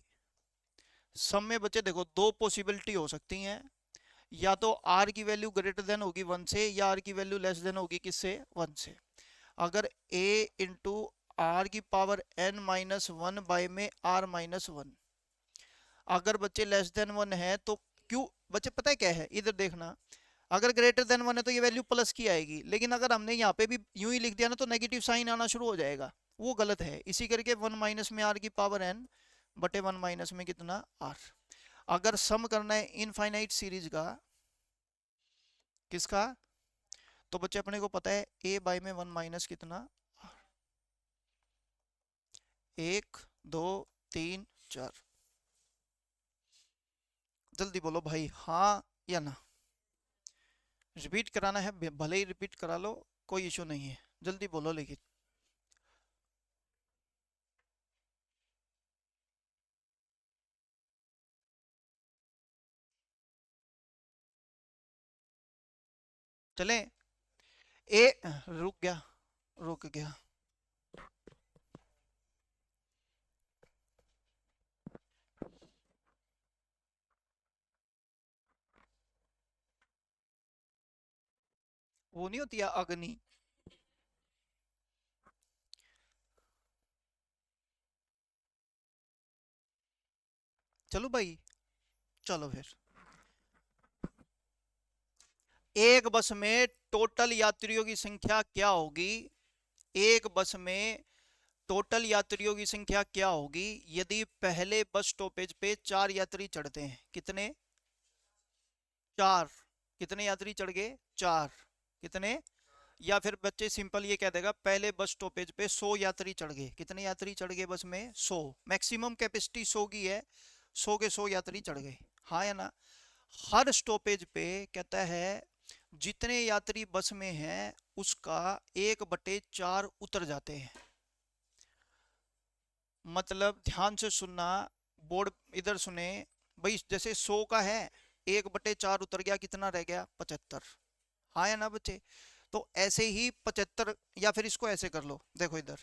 Speaker 1: सम में बच्चे देखो दो पॉसिबिलिटी हो सकती हैं, या तो आर की वैल्यू ग्रेटर देन होगी 1 से, या आर की वैल्यू लेस देन होगी किससे? 1 से। अगर a इंटू आर की पावर n माइनस 1 बाय में r माइनस 1, अगर बच्चे लेस देन 1 है तो क्यों बच्चे, पता है क्या है, इधर देखना। अगर ग्रेटर देन 1 है तो ये वैल्यू प्लस की आएगी, लेकिन अगर हमने यहाँ पे भी यूं ही लिख दिया ना तो नेगेटिव साइन आना शुरू हो जाएगा, वो गलत है। इसी करके 1 माइनस में आर की पावर n बटे 1 माइनस में कितना? r। अगर सम करना है इनफाइनाइट सीरीज का, किसका? तो बच्चे अपने को पता है a बाय में 1 माइनस कितना? एक, दो, तीन, चार। जल्दी बोलो भाई, हाँ या ना? रिपीट कराना है भले ही रिपीट करा लो, कोई इशू नहीं है, जल्दी बोलो लेकिन। चले? ए रुक गया, रुक गया। वो नहीं होती है अग्नि? चलो भाई, चलो फिर। एक बस में टोटल यात्रियों की संख्या क्या होगी? एक बस में टोटल यात्रियों की संख्या क्या होगी यदि पहले बस स्टॉपेज पे 4 यात्री चढ़ते हैं? कितने? 4। कितने यात्री चढ़ गए? 4। कितने? या फिर बच्चे सिंपल ये कह देगा पहले बस स्टॉपेज पे 100 यात्री चढ़ गए। कितने यात्री चढ़ गए बस में? 100। मैक्सिमम कैपेसिटी 100 की है, 100 के 100 यात्री चढ़ गए। हाँ या ना? हर स्टॉपेज पे कहता है जितने यात्री बस में हैं उसका 1/4 उतर जाते हैं। मतलब ध्यान से सुनना, बोर्ड इधर सुने भाई। जैसे 100 का है, 1/4 उतर गया, कितना रह गया? 75। हाँ या ना बच्चे? तो ऐसे ही 75, या फिर इसको ऐसे कर लो, देखो इधर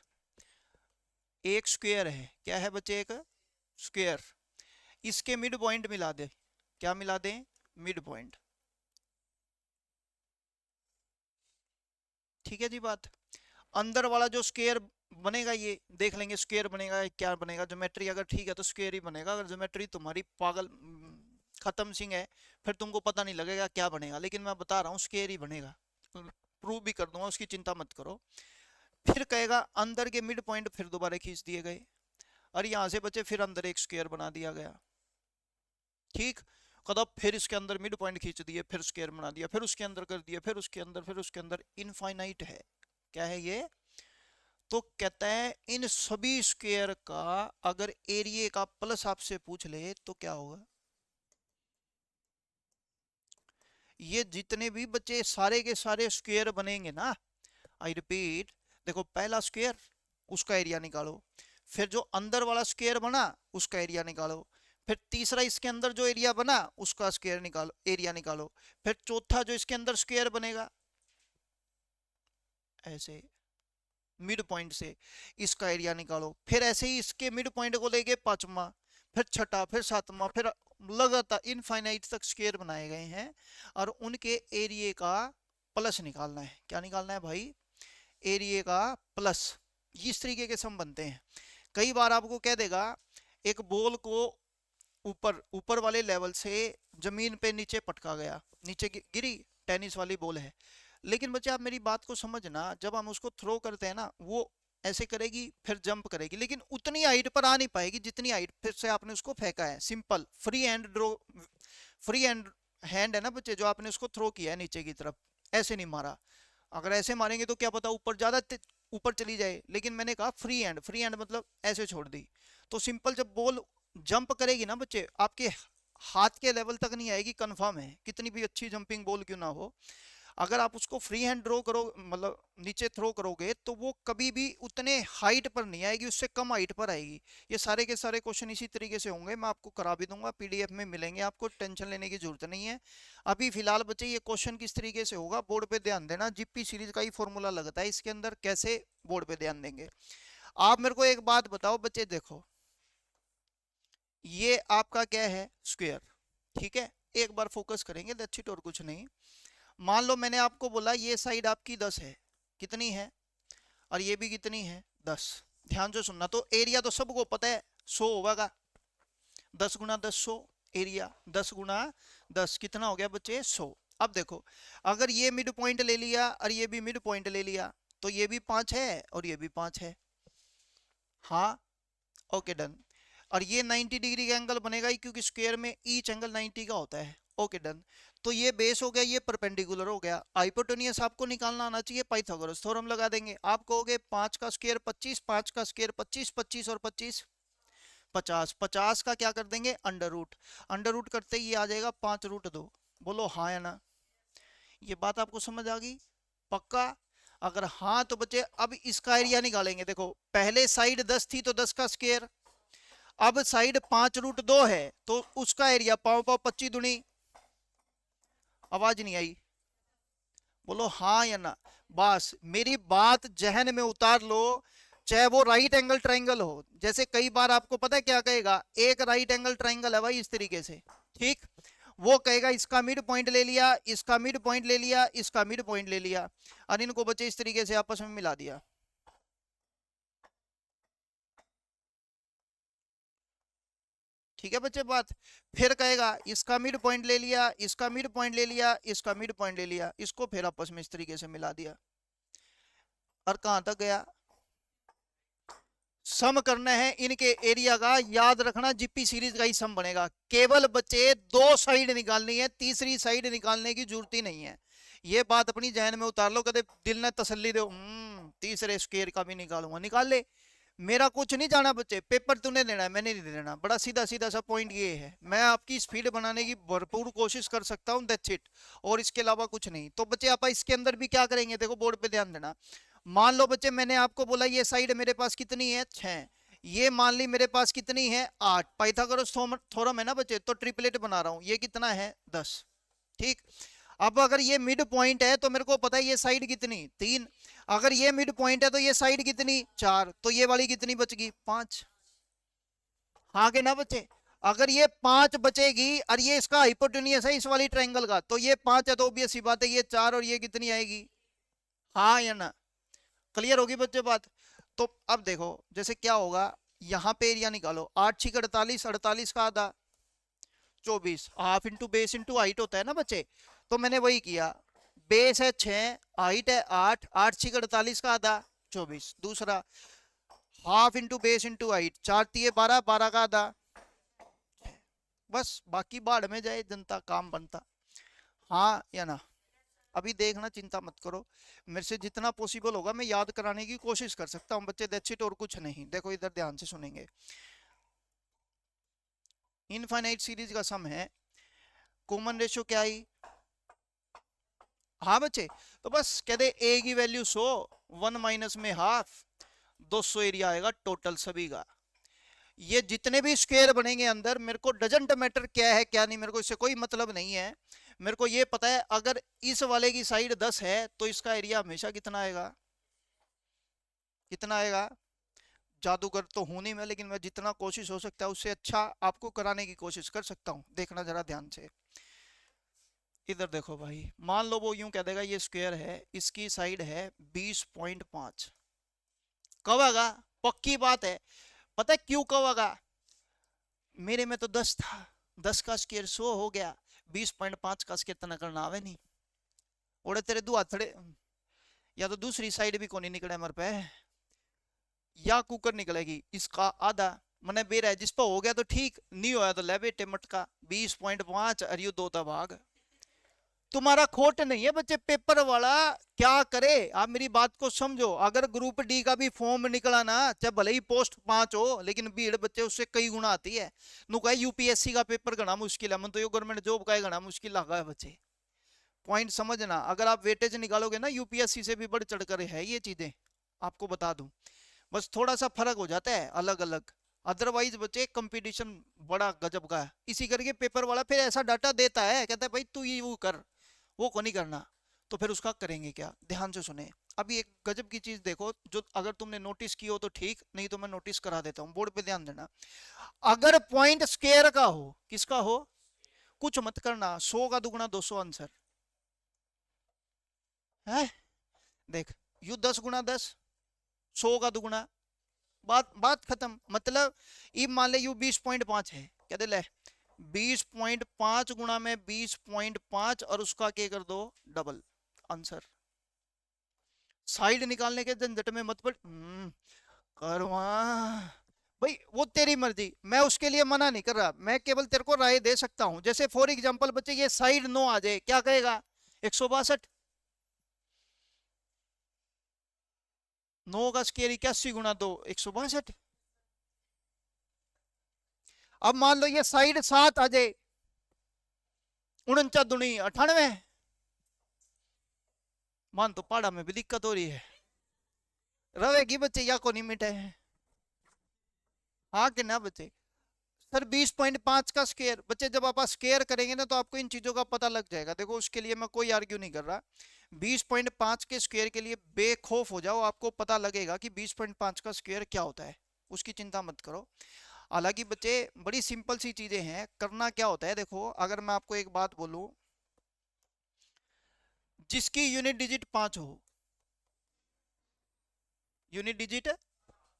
Speaker 1: एक स्क्वायर है, क्या है बच्चे? एक स्क्वायर। इसके मिड पॉइंट मिला दे। क्या मिला दें? Mid point. ठीक है जी बात। अंदर वाला जो स्क्वायर बनेगा ये देख लेंगे, स्क्वायर बनेगा क्या बनेगा? ज्योमेट्री अगर ठीक है तो स्क्वायर ही बनेगा, अगर ज्योमेट्री तुम्हारी पागल खत्म सिंह है फिर तुमको पता नहीं लगेगा क्या बनेगा, लेकिन मैं बता रहा हूँ स्क्वायर ही बनेगा। प्रूव भी कर दूंगा, उसकी चिंता मत करो। फिर कहेगा अंदर के मिड पॉइंट फिर दोबारा खींच दिए गए, और यहाँ से बचे फिर अंदर एक स्क्वायर बना दिया गया। ठीक। कदम फिर इसके अंदर मिड पॉइंट खींच दिए, फिर स्क्वायर बना दिया, फिर उसके अंदर कर दिया, फिर उसके अंदर, फिर उसके अंदर, इनफाइनाइट है। क्या है ये? तो कहता है इन सभी स्क्वायर का अगर एरिया का प्लस आपसे पूछ ले तो क्या होगा? ये जितने भी बच्चे सारे के सारे स्क्वायर बनेंगे ना, आई रिपीट, देखो पहला स्क्वायर उसका एरिया निकालो, फिर जो अंदर वाला स्क्वायर बना उसका एरिया निकालो, फिर तीसरा इसके अंदर जो एरिया बना उसका स्क्वायर निकालो, एरिया निकालो, फिर चौथा जो इसके अंदर स्क्वायर बनेगा ऐसे मिड पॉइंट से इसका एरिया निकालो, फिर ऐसे ही इसके मिड पॉइंट को लेके पांचवा, फिर छठा, फिर सातवां, फिर लगातार इनफाइनाइट तक स्क्वायर बनाए गए हैं और उनके एरिया का प्लस निकालना है। क्या निकालना है भाई? एरिया का प्लस। इस तरीके के सम बनते हैं। कई बार आपको कह देगा एक बॉल को ऊपर ऊपर वाले लेवल से जमीन पे नीचे पटका गया, नीचे गिरी, टेनिस वाली बॉल है, लेकिन बच्चे आप मेरी बात को समझना, जब हम उसको थ्रो करते हैं ना वो ऐसे करेगी फिर जंप करेगी, लेकिन उतनी हाइट पर आ नहीं पाएगी जितनी हाइट फिर से आपने उसको फेंका है। Simple free hand draw, free hand hand है ना बच्चे, जो आपने उसको थ्रो किया है नीचे की तरफ, ऐसे नहीं मारा। अगर ऐसे मारेंगे तो क्या पता ऊपर ज्यादा ऊपर चली जाए, लेकिन मैंने कहा फ्री हैंड, फ्री हैंड मतलब ऐसे छोड़ दी। तो सिंपल जब बॉल जंप करेगी ना बच्चे, आपके हाथ के लेवल तक नहीं आएगी, कंफर्म है, कितनी भी अच्छी जंपिंग बॉल क्यों ना हो। अगर आप उसको फ्री हैंड ड्रॉ करो, मतलब नीचे थ्रो करोगे, तो वो कभी भी उतने हाइट पर नहीं आएगी, उससे कम हाइट पर आएगी। ये सारे के सारे क्वेश्चन इसी तरीके से होंगे, मैं आपको करा भी दूंगा, पीडीएफ में मिलेंगे, आपको टेंशन लेने की जरूरत नहीं है। अभी फिलहाल बच्चे ये क्वेश्चन किस तरीके से होगा बोर्ड पे ध्यान देना, जीपी सीरीज का ही फॉर्मूला लगता है इसके अंदर, कैसे बोर्ड पे ध्यान देंगे। आप मेरे को एक बात बताओ बच्चे, देखो ये आपका क्या है? स्क्वायर। ठीक है, एक बार फोकस करेंगे, दैट्स इट, और कुछ नहीं। मान लो मैंने आपको बोला ये साइड आपकी 10 है, कितनी है, और ये भी कितनी है, 10। ध्यान से सुनना, तो एरिया तो सबको पता है 100 होगा, 10 गुना 10 100, एरिया 10 गुना 10 कितना हो गया बच्चे? 100। अब देखो, अगर ये मिड पॉइंट ले लिया और ये भी मिड पॉइंट ले लिया, तो ये भी 5 है और ये भी 5 है। हाँ, ओके डन। और ये 90 डिग्री का एंगल बनेगा ही, क्योंकि स्क्वायर में ईच एंगल 90 का होता है। Okay done. तो ये बेस हो गया, ये परपेंडिकुलर हो गया। हाइपोटेन्यूस आपको निकालना आना चाहिए, पाइथागोरस थ्योरम लगा देंगे। आप कहोगे 5 का स्क्वायर 25, 5 का स्क्वायर 25, 25 और 25 50, 50 का क्या कर देंगे? Under root. अंडर रूट करते ही ये आ जाएगा 5 रूट 2। बोलो हाँ या ना? ये बात आपको समझ आ गई? पक्का? अगर हाँ तो बच्चे अब इसका एरिया निकालेंगे। देखो पहले साइड 10 थी तो 10 का स्क्वायर, अब साइड 5 रूट 2 है तो उसका एरिया पाव पाव 25 दुनी। आवाज नहीं आई? बोलो हाँ या ना? बस मेरी बात जहन में उतार लो, चाहे वो राइट एंगल ट्राइंगल हो। जैसे कई बार आपको पता है क्या कहेगा, एक राइट एंगल ट्राइंगल है भाई इस तरीके से, ठीक, वो कहेगा इसका मिड पॉइंट ले लिया, इसका मिड पॉइंट ले लिया, इसका मिड पॉइंट ले लिया, और इनको बच्चे इस तरीके से आपस में मिला दिया। ठीक है बच्चे बात। फिर कहेगा इसका मिड पॉइंट ले लिया, इसका मिड पॉइंट ले लिया, इसका मिड पॉइंट ले लिया, इसको फिर आपस में इस तरीके से मिला दिया। और कहां तक गया? सम करना है इनके एरिया का, याद रखना जीपी सीरीज का ही सम बनेगा। केवल बच्चे दो साइड निकालनी है, तीसरी साइड निकालने की जरूरत ही नहीं है। ये बात अपनी जहन में उतार लो, कदे दिल ने तसल्ली दो तीसरे स्क्वायर का भी निकालूंगा, निकाल ले। मेरा कुछ नहीं जाना बच्चे, पेपर तूने देना है, मैंने नहीं देना। बड़ा सीधा सीधा सा पॉइंट ये है, मैं आपकी स्पीड बनाने की भरपूर कोशिश कर सकता हूँ, दैट्स इट, और इसके अलावा कुछ नहीं। तो बच्चे आप इसके अंदर भी क्या करेंगे, देखो बोर्ड पे ध्यान देना। मान लो बच्चे मैंने आपको बोला ये साइड मेरे पास कितनी है? 6। ये मान ली मेरे पास कितनी है? 8। पाइथागोरस थ्योरम है ना बच्चे, तो ट्रिपलेट बना रहा हूं, ये कितना है? 10। ठीक। अब अगर ये मिड पॉइंट है तो मेरे को पता है ये साइड कितनी? 3। अगर ये मिड पॉइंट है तो ये साइड कितनी? 4। तो ये वाली कितनी बच गई? 5। हाँ के ना बच्चे? अगर ये 5 बचेगी और ये इसका हाइपोटेन्यूस है इस वाली ट्रायंगल का, तो ये 5 है, तो ऑब्वियस सी बात है ये 4 और ये कितनी आएगी? हाँ या ना? क्लियर होगी बच्चे बात? तो अब देखो जैसे क्या होगा, यहां पे एरिया निकालो, 8 6 48, 48 का आधा 24, half into base into height होता है ना बच्चे, तो मैंने वही किया। बेस है 6, हाइट है 8, 8 6 48 का आधा 24। दूसरा half into base into height, 4 3 12, 12 का आधा। बस बाकी बाढ़ में जाए जनता, काम बनता। हाँ या ना? अभी देखना, चिंता मत करो, मेरे से जितना पॉसिबल होगा मैं याद कराने की कोशिश कर सकता हूँ बच्चे, दैट्स इट, और कुछ नहीं। देखो इधर ध्यान से सुनेंगे। इनफाइनाइट सीरीज का सम है, कॉमन रेशियो क्या आई? हाँ बच्चे, तो बस कह दे ए की वैल्यू 100, 1 माइनस में हाफ, 200 एरिया आएगा टोटल सभी का। ये जितने भी स्क्वायर बनेंगे अंदर, मेरे को डजंट मैटर क्या है क्या नहीं, मेरे को इससे कोई मतलब नहीं है। मेरे को ये पता है, अगर इस वाले की साइड 10 है तो इसका एरिया हमेशा कितना आएगा? कितना आएगा? जादूगर तो हूं नहीं मैं, लेकिन मैं जितना कोशिश हो सकता है उससे अच्छा आपको कराने की कोशिश कर सकता हूं। देखना जरा ध्यान से, इधर देखो भाई, मान लो वो यूं कह देगा ये स्क्वायर है, इसकी साइड है 20.5, कब आएगा? पक्की बात है। पता है क्यों कब आएगा? मेरे में तो 10 था, 10 का स्क्वायर 100 हो गया, 20.5 का स्क्वायर तना करना आवे नहीं। ओड़े तेरे दो हथड़े, या तो दूसरी साइड भी कोनी निकले मर पे, या कुकर निकलेगी इसका आधा। मने बेरा है जिस पर हो गया तो ठीक, नहीं होया तो ले बेटे मटका। 20.5 और यू दो भाग। तुम्हारा खोट नहीं है बच्चे, पेपर वाला क्या करे, आप मेरी बात को समझो। अगर ग्रुप डी का भी फॉर्म निकला ना, चाहे भले ही पोस्ट 5 हो, लेकिन भीड़ बच्चे उससे कई गुना आती है। नु कहे यूपीएससी का पेपर घना मुश्किल है, मन तो यो गवर्नमेंट जॉब का घना मुश्किल लगा है बच्चे। पॉइंट समझना, अगर आप वेटेज निकालोगे ना, यूपीएससी से भी बढ़ चढ़कर है ये चीजें, आपको बता दूं। बस थोड़ा सा फर्क हो जाता है अलग अलग, अदरवाइज बच्चे कंपटीशन बड़ा गजब का है। इसी करके पेपर वाला फिर ऐसा डाटा देता है, कहता है भाई तू ये वो कर, वो को नहीं करना। तो फिर उसका करेंगे क्या? ध्यान से सुने। अभी एक गजब की चीज देखो, जो अगर तुमने नोटिस की हो तो ठीक, नहीं तो मैं नोटिस करा देता हूँ, बोर्ड पे ध्यान देना। अगर पॉइंट स्क्वायर का हो, किसका हो? कुछ मत करना, 100 का दुगना 200 आंसर है। देख, यू 10 गुना 10, 100 का दुगना, बात बात खत्म। मतलब ये मान ले यू 20.5 है, कहते ले 20.5 गुना में 20.5 और उसका क्या कर दो डबल, आंसर। साइड निकालने के झंझट में मत पड़। करवा भाई, वो तेरी मर्जी, मैं उसके लिए मना नहीं कर रहा, मैं केवल तेरे को राय दे सकता हूं। जैसे फॉर एग्जांपल बच्चे ये साइड 9 आ जाए, क्या कहेगा? 162। 9 का स्क्वायर 81 गुना 2, 162। अब मान लो ये साइड 7 आ जाए, 49 दूनी 98। मान तो पहाड़ा में भी दिक्कत हो रही है, रहेगी बच्चे या को नहीं मिटे। हाँ कि ना बच्चे? सर 20.5 का स्क्वायर, बच्चे जब आप स्क्वायर करेंगे ना तो आपको इन चीजों का पता लग जाएगा। देखो उसके लिए मैं कोई आर्ग्यू नहीं कर रहा, 20.5 के स्क्वायर के लिए बेखौफ हो जाओ, आपको पता लगेगा कि 20.5 का स्क्वायर क्या होता है, उसकी चिंता मत करो। हालांकि बच्चे बड़ी सिंपल सी चीजें हैं, करना क्या होता है देखो, अगर मैं आपको एक बात बोलूं, जिसकी यूनिट डिजिट 5 हो, यूनिट डिजिट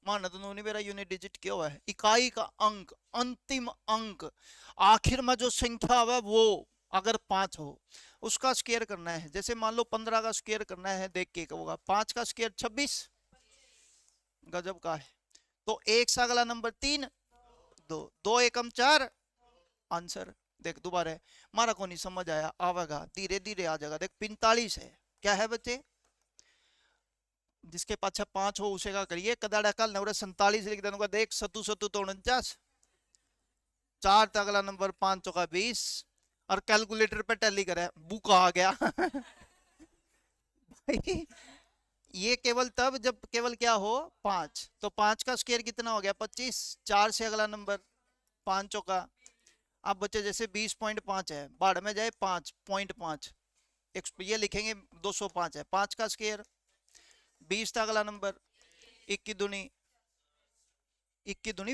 Speaker 1: मान तो नहीं मेरा यूनिट डिजिट क्या हुआ है, इकाई का अंक, अंतिम अंक, आखिर में जो संख्या है वो अगर 5 हो, उसका स्क्वायर करना है। जैसे मान लो 15 का स्क्वायर करना है, देख के होगा 5 का स्क्वायर 26, गजब का है। तो एक से अगला नंबर 3, 2, 2 एकम 4, आंसर। देख दोबारा है, मारा को नहीं समझ आया, आवेगा धीरे धीरे आ जाएगा। देख 45 है, क्या है बच्चे? जिसके पाछा 5 हो उसे का करिए, कदाड़ा कल नवरे 47 लिख देने का। देख सतु सतु तो 49, 4 तक अगला नंबर 5 चौका 20, और कैलकुलेटर पे टैली करे बुक आ गया। ये केवल तब जब केवल क्या हो 5, तो 5 का स्क्वायर कितना हो गया 25, 4 से अगला नंबर 5 चौका। अब बच्चे जैसे 20.5 है, बाढ़ में जाए 5.5, ये लिखेंगे 205 है, 5 का स्क्वायर 20 था अगला नंबर, 21 दूनी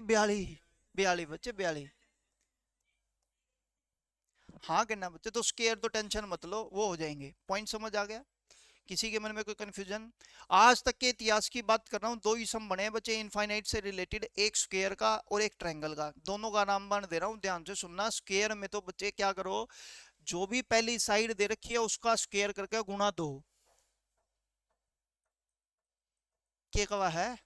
Speaker 1: 42, 42 बच्चे 42। हाँ कहना बच्चे, तो स्क्वायर तो टेंशन मत लो, वो हो जाएंगे। पॉइंट समझ आ गया? किसी के मन में कोई कंफ्यूजन? आज तक के इतिहास की बात कर रहा हूँ, 2 ही सम बने हैं बच्चे इनफाइनाइट से रिलेटेड, एक स्क्वायर का और एक ट्रायंगल का। दोनों का नाम बन दे रहा हूँ, ध्यान से सुनना। स्क्वायर में तो बच्चे क्या करो, जो भी पहली साइड दे रखी है उसका स्क्वायर करके गुणा दो। क्या कहा है?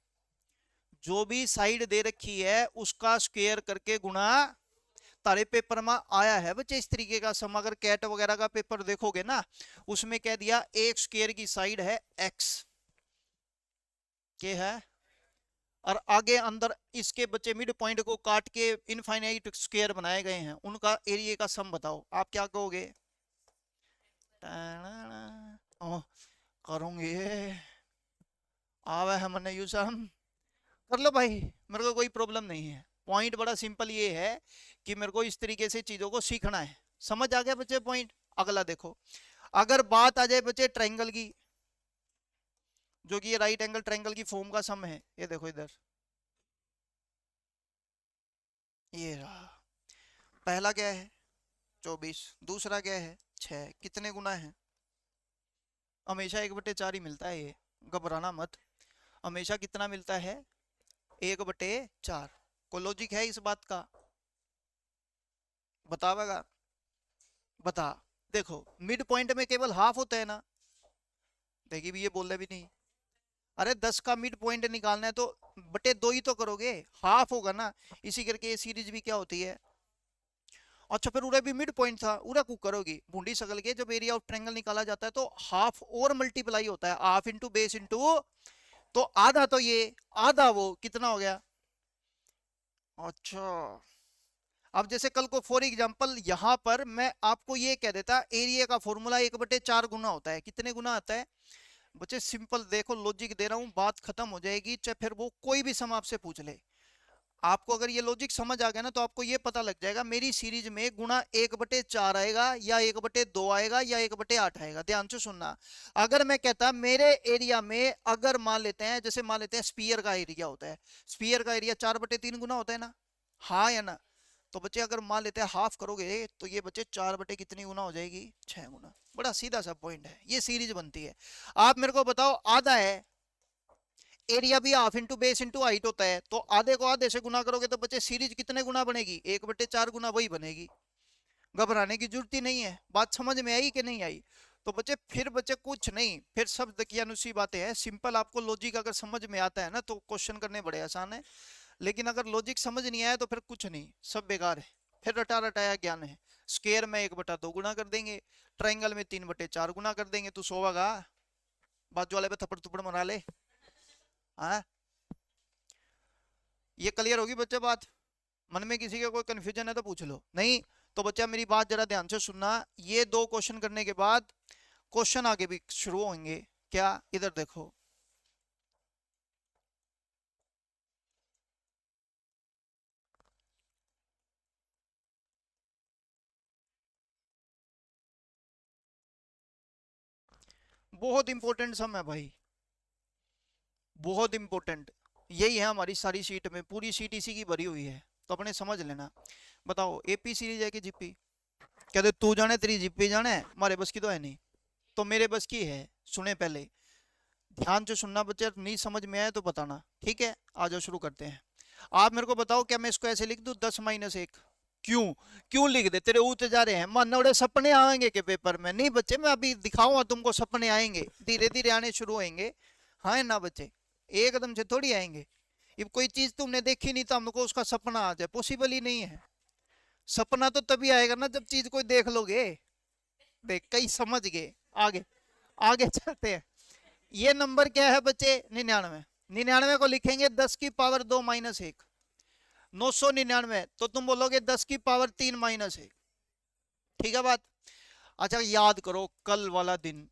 Speaker 1: जो भी साइड दे रखी है उसका स्क्वायर करके गुणा, तारे पेपर में आया है बच्चे इस तरीके का सम। अगर कैट वगैरह का पेपर देखोगे ना, उसमें कह दिया एक स्क्वायर की साइड है x के है, और आगे अंदर इसके बच्चे मिड पॉइंट को काट के इनफाइनाइट स्क्वायर बनाए गए हैं, उनका एरिया का सम बताओ। आप क्या कहोगे? ओ, करूंगी आवे है मैंने यू सम, कर लो भाई, मेरे को कोई प्रॉब्लम नहीं है। पॉइंट बड़ा सिंपल ये है कि मेरे को इस तरीके से चीजों को सीखना है। समझ आ गया बच्चे पॉइंट? अगला देखो, अगर बात आ जाए बच्चे ट्रायंगल की, जो कि ये राइट एंगल ट्रायंगल की फॉर्म का सम है, ये देखो इधर, ये रहा। पहला क्या है? 24। दूसरा क्या है? 6। कितने गुना है? हमेशा 1/4 ही मिलता है, ये घबराना मत। हमेशा कितना मिलता है? 1/4। को लॉजिक है इस बात का? बतावेगा? बता। देखो मिड पॉइंट में केवल हाफ होता है ना, देखिए भी ये बोल रहे भी नहीं। अरे 10 का मिड पॉइंट निकालना है तो बटे 2 ही तो करोगे, हाफ होगा ना। इसी करके ये सीरीज भी क्या होती है? अच्छा फिर उरा भी मिड पॉइंट था, उरा को करोगी बूंदी सकल के, जब एरिया ऑफ ट्रायंगल निकाला जाता है तो हाफ और मल्टीप्लाई होता है, हाफ इंटू बेस इंटू, तो आधा तो ये, आधा वो, कितना हो गया? अच्छा, अब जैसे कल को फॉर एग्जांपल यहां पर मैं आपको ये कह देता एरिया का फॉर्मूला 1/4 गुना होता है, कितने गुना आता है बच्चे? सिंपल देखो, लॉजिक दे रहा हूं, बात खत्म हो जाएगी, चाहे फिर वो कोई भी सम आपसे पूछ ले। आपको अगर ये लॉजिक समझ आ गया ना, तो आपको ये पता लग जाएगा मेरी सीरीज में गुणा 1/4 आएगा या 1/2 आएगा या 1/8 आएगा। ध्यान से सुनना, अगर मैं कहता मेरे एरिया में, अगर मान लेते हैं, जैसे मान लेते हैं स्पीयर का एरिया होता है, स्पीयर का एरिया 4/3 गुना होता है ना, हाँ या ना? तो बच्चे अगर मान लेते हैं हाफ करोगे तो ये बच्चे 4 कितनी गुना हो जाएगी? 6 गुना। बड़ा सीधा सा पॉइंट है, ये सीरीज बनती है। आप मेरे को बताओ, आधा है, एरिया भी half into base into height होता है, तो आधे को आधे से गुना करोगे तो बच्चे सीरीज कितने गुना बनेगी? 1/4 गुना वही बनेगी। घबराने की जरूरत ही नहीं है। बात समझ में आई कि नहीं आई? तो बच्चे फिर बच्चे कुछ नहीं, फिर सब दकियानुसी बातें हैं, सिंपल। आपको लॉजिक अगर समझ में आता है ना तो क्वेश्चन करने बड़े आसान है, लेकिन अगर लॉजिक समझ नहीं आया तो फिर कुछ नहीं, सब बेकार है, फिर रटा रटाया ज्ञान है। स्क्वायर में 1/2 गुना कर देंगे, ट्रायंगल में 3/4 गुना कर देंगे, तू सोवागा? बाजू वाले पे थप्पड़ थप्पड़ मरा ले। हाँ, ये क्लियर होगी बच्चे बात? मन में किसी का कोई कंफ्यूजन है तो पूछ लो, नहीं तो बच्चा मेरी बात जरा ध्यान से सुनना। ये 2 क्वेश्चन करने के बाद क्वेश्चन आगे भी शुरू होंगे। क्या? इधर देखो, बहुत इंपॉर्टेंट सम है भाई, बहुत इंपॉर्टेंट। यही है हमारी सारी सीट में, पूरी सीट इसी की भरी हुई है, तो अपने समझ लेना। बताओ एपी सीरीज है कि जीपी? कहते तू जाने तेरी जीपी जाने, हमारे बस की तो है नहीं। तो मेरे बस की है, सुने पहले, ध्यान से सुनना बच्चे, नहीं समझ में आया तो बताना, ठीक है? आ जाओ शुरू करते हैं। आप मेरे को बताओ, क्या मैं इसको ऐसे लिख दूं 10-1? क्यों? क्यों लिख दे? तेरे ऊँचे जा रहे हैं, मन बड़े सपने आएंगे के पेपर में? नहीं बच्चे, मैं अभी दिखाऊंगा तुमको, सपने आएंगे, धीरे धीरे आने शुरू होंगे। हाँ ना बच्चे, एकदम से थोड़ी आएंगे। ये कोई चीज तुमने देखी नहीं तो हमको उसका सपना आ जाए, पॉसिबल ही नहीं है। सपना तो तभी आएगा ना जब चीज कोई देख लोगे। देख कई समझ गए। आगे, आगे चलते हैं। ये नंबर क्या है बच्चे? 99। 99 को लिखेंगे 10⁻2 - 1। 999, तो तुम बोलोगे 10⁻3 - 1। ठीक है बात? अच्छा याद करो कल वाला दिन,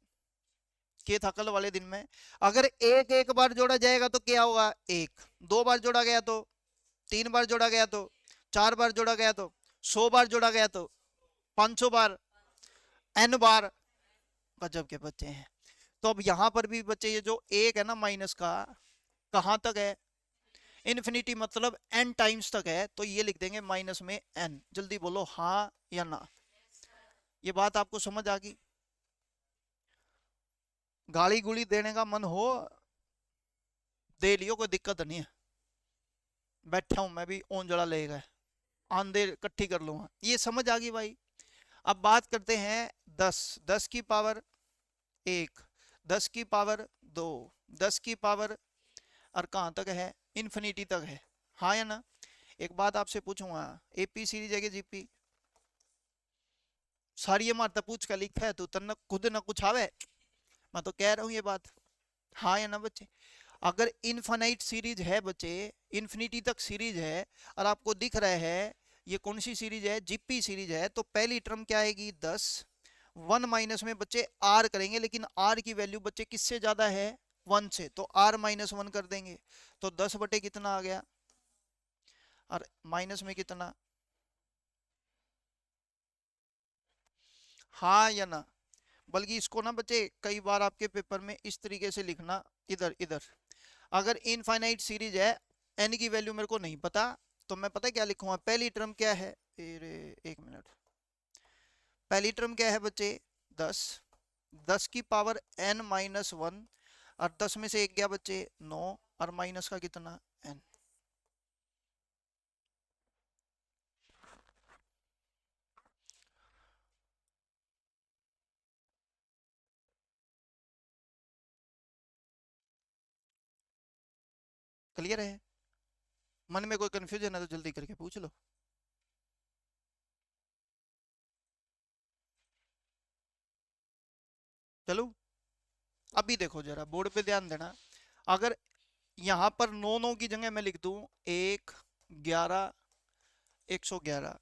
Speaker 1: क्या था कल वाले दिन में? अगर एक एक बार जोड़ा जाएगा तो क्या होगा? 1। 2 बार जोड़ा गया तो, 3 बार जोड़ा गया तो, 4 बार जोड़ा गया तो, 100 बार जोड़ा गया तो, 500 बार, n बार। गजब के बच्चे हैं। तो अब यहां पर भी बच्चे ये जो एक है ना माइनस का, कहां तक है? इन्फिनिटी, मतलब n टाइम्स तक है, तो ये लिख देंगे माइनस में n। जल्दी बोलो हाँ या ना? ये बात आपको समझ आ गई? गाली गुली देने का मन हो दे लियो, कोई दिक्कत नहीं है। बैठा हूं मैं भी, ओन जड़ा लेगा, आंधे इकट्ठी कर लूंगा। ये समझ आ गई भाई? अब बात करते हैं 10, 10⁻1, 10⁻2, 10 की पावर, और कहां तक है? इन्फिनिटी तक है, हाँ या ना? एक बात आपसे पूछूंगा, एपी सीरीज है कि जीपी? सारी ये मारता पूछ कर लिखा है, तू तन खुद ना कुछ आवे। मैं तो कह रहा हूँ ये बात। हाँ या ना बच्चे? अगर इनफाइनाइट सीरीज है बच्चे, इन्फिनिटी तक सीरीज है, और आपको दिख रहा है ये कौन सी सीरीज है, जीपी सीरीज है, तो पहली टर्म क्या आएगी 10। 1 माइनस में बच्चे आर करेंगे, लेकिन आर की वैल्यू बच्चे किससे ज्यादा है, 1 से, तो आर माइनस 1 कर देंगे। तो 10 बटे कितना आ गया, और माइनस में कितना? हाँ या ना? बल्कि इसको ना बच्चे कई बार आपके पेपर में इस तरीके से लिखना, इधर इधर। अगर इनफाइनाइट सीरीज है, एन की वैल्यू मेरे को नहीं पता, तो मैं पता क्या लिखूंगा, पहली टर्म क्या है, अरे एक मिनट, पहली टर्म क्या है बच्चे, 10। 10 की पावर n माइनस 1, और 10 में से एक गया बच्चे 9, और माइनस का कितना, n। क्लियर है? मन में कोई कंफ्यूजन है तो जल्दी करके पूछ लो। चलो, अभी देखो जरा बोर्ड पे ध्यान देना। अगर यहाँ पर 9 9 की जगह मैं लिख दूं 1, 11, 111,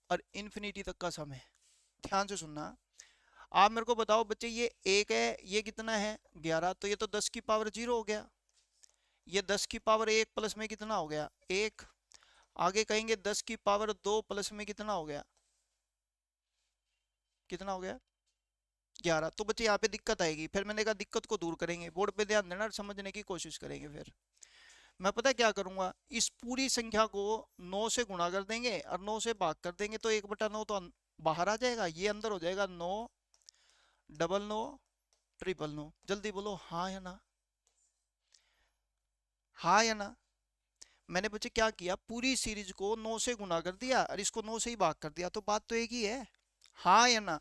Speaker 1: और इन्फिनिटी तक का सम है, ध्यान से सुनना। आप मेरे को बताओ बच्चे, ये एक है, ये कितना है 11, तो ये तो 10 की पावर 0 हो गया। ये 10 की पावर 1 प्लस में कितना हो गया, 1। आगे कहेंगे 10 की पावर 2 प्लस में कितना हो गया, कितना हो गया, 11। तो बच्चे यहाँ पे दिक्कत आएगी, फिर मैंने कहा दिक्कत को दूर करेंगे, बोर्ड पे ध्यान देना और समझने की कोशिश करेंगे। फिर मैं पता क्या करूंगा, इस पूरी संख्या को 9 से गुणा कर देंगे और 9 से भाग कर देंगे, तो 1/9 तो बाहर आ जाएगा, ये अंदर हो जाएगा 9, डबल 9, ट्रिपल 9। जल्दी बोलो हाँ या ना, हाँ या ना? मैंने बच्चे क्या किया, पूरी सीरीज को 9 से गुना कर दिया और इसको 9 से ही भाग कर दिया, तो बात तो एक ही है। हाँ या ना?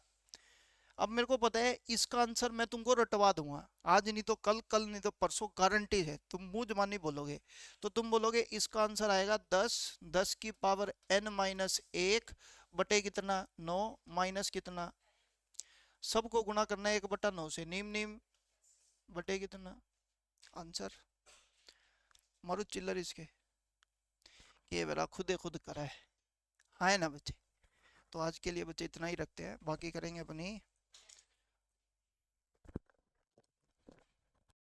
Speaker 1: अब मेरे को पता है इसका आंसर मैं तुमको रटवा दूंगा, आज नहीं तो कल, कल नहीं तो परसों, गारंटी है, तुम मुंह जबानी बोलोगे। तो तुम बोलोगे इसका आंसर आएगा 10, 10 की पावर n माइनस 1 बटे कितना, 9, माइनस कितना, सबको गुणा करना है 1/9 से, नीम नीम बटे कितना, आंसर। मारो चिल्लर इसके, ये मेरा खुदे खुद करा है। हाँ है ना बच्चे? तो आज के लिए बच्चे इतना ही रखते हैं, बाकी करेंगे अपनी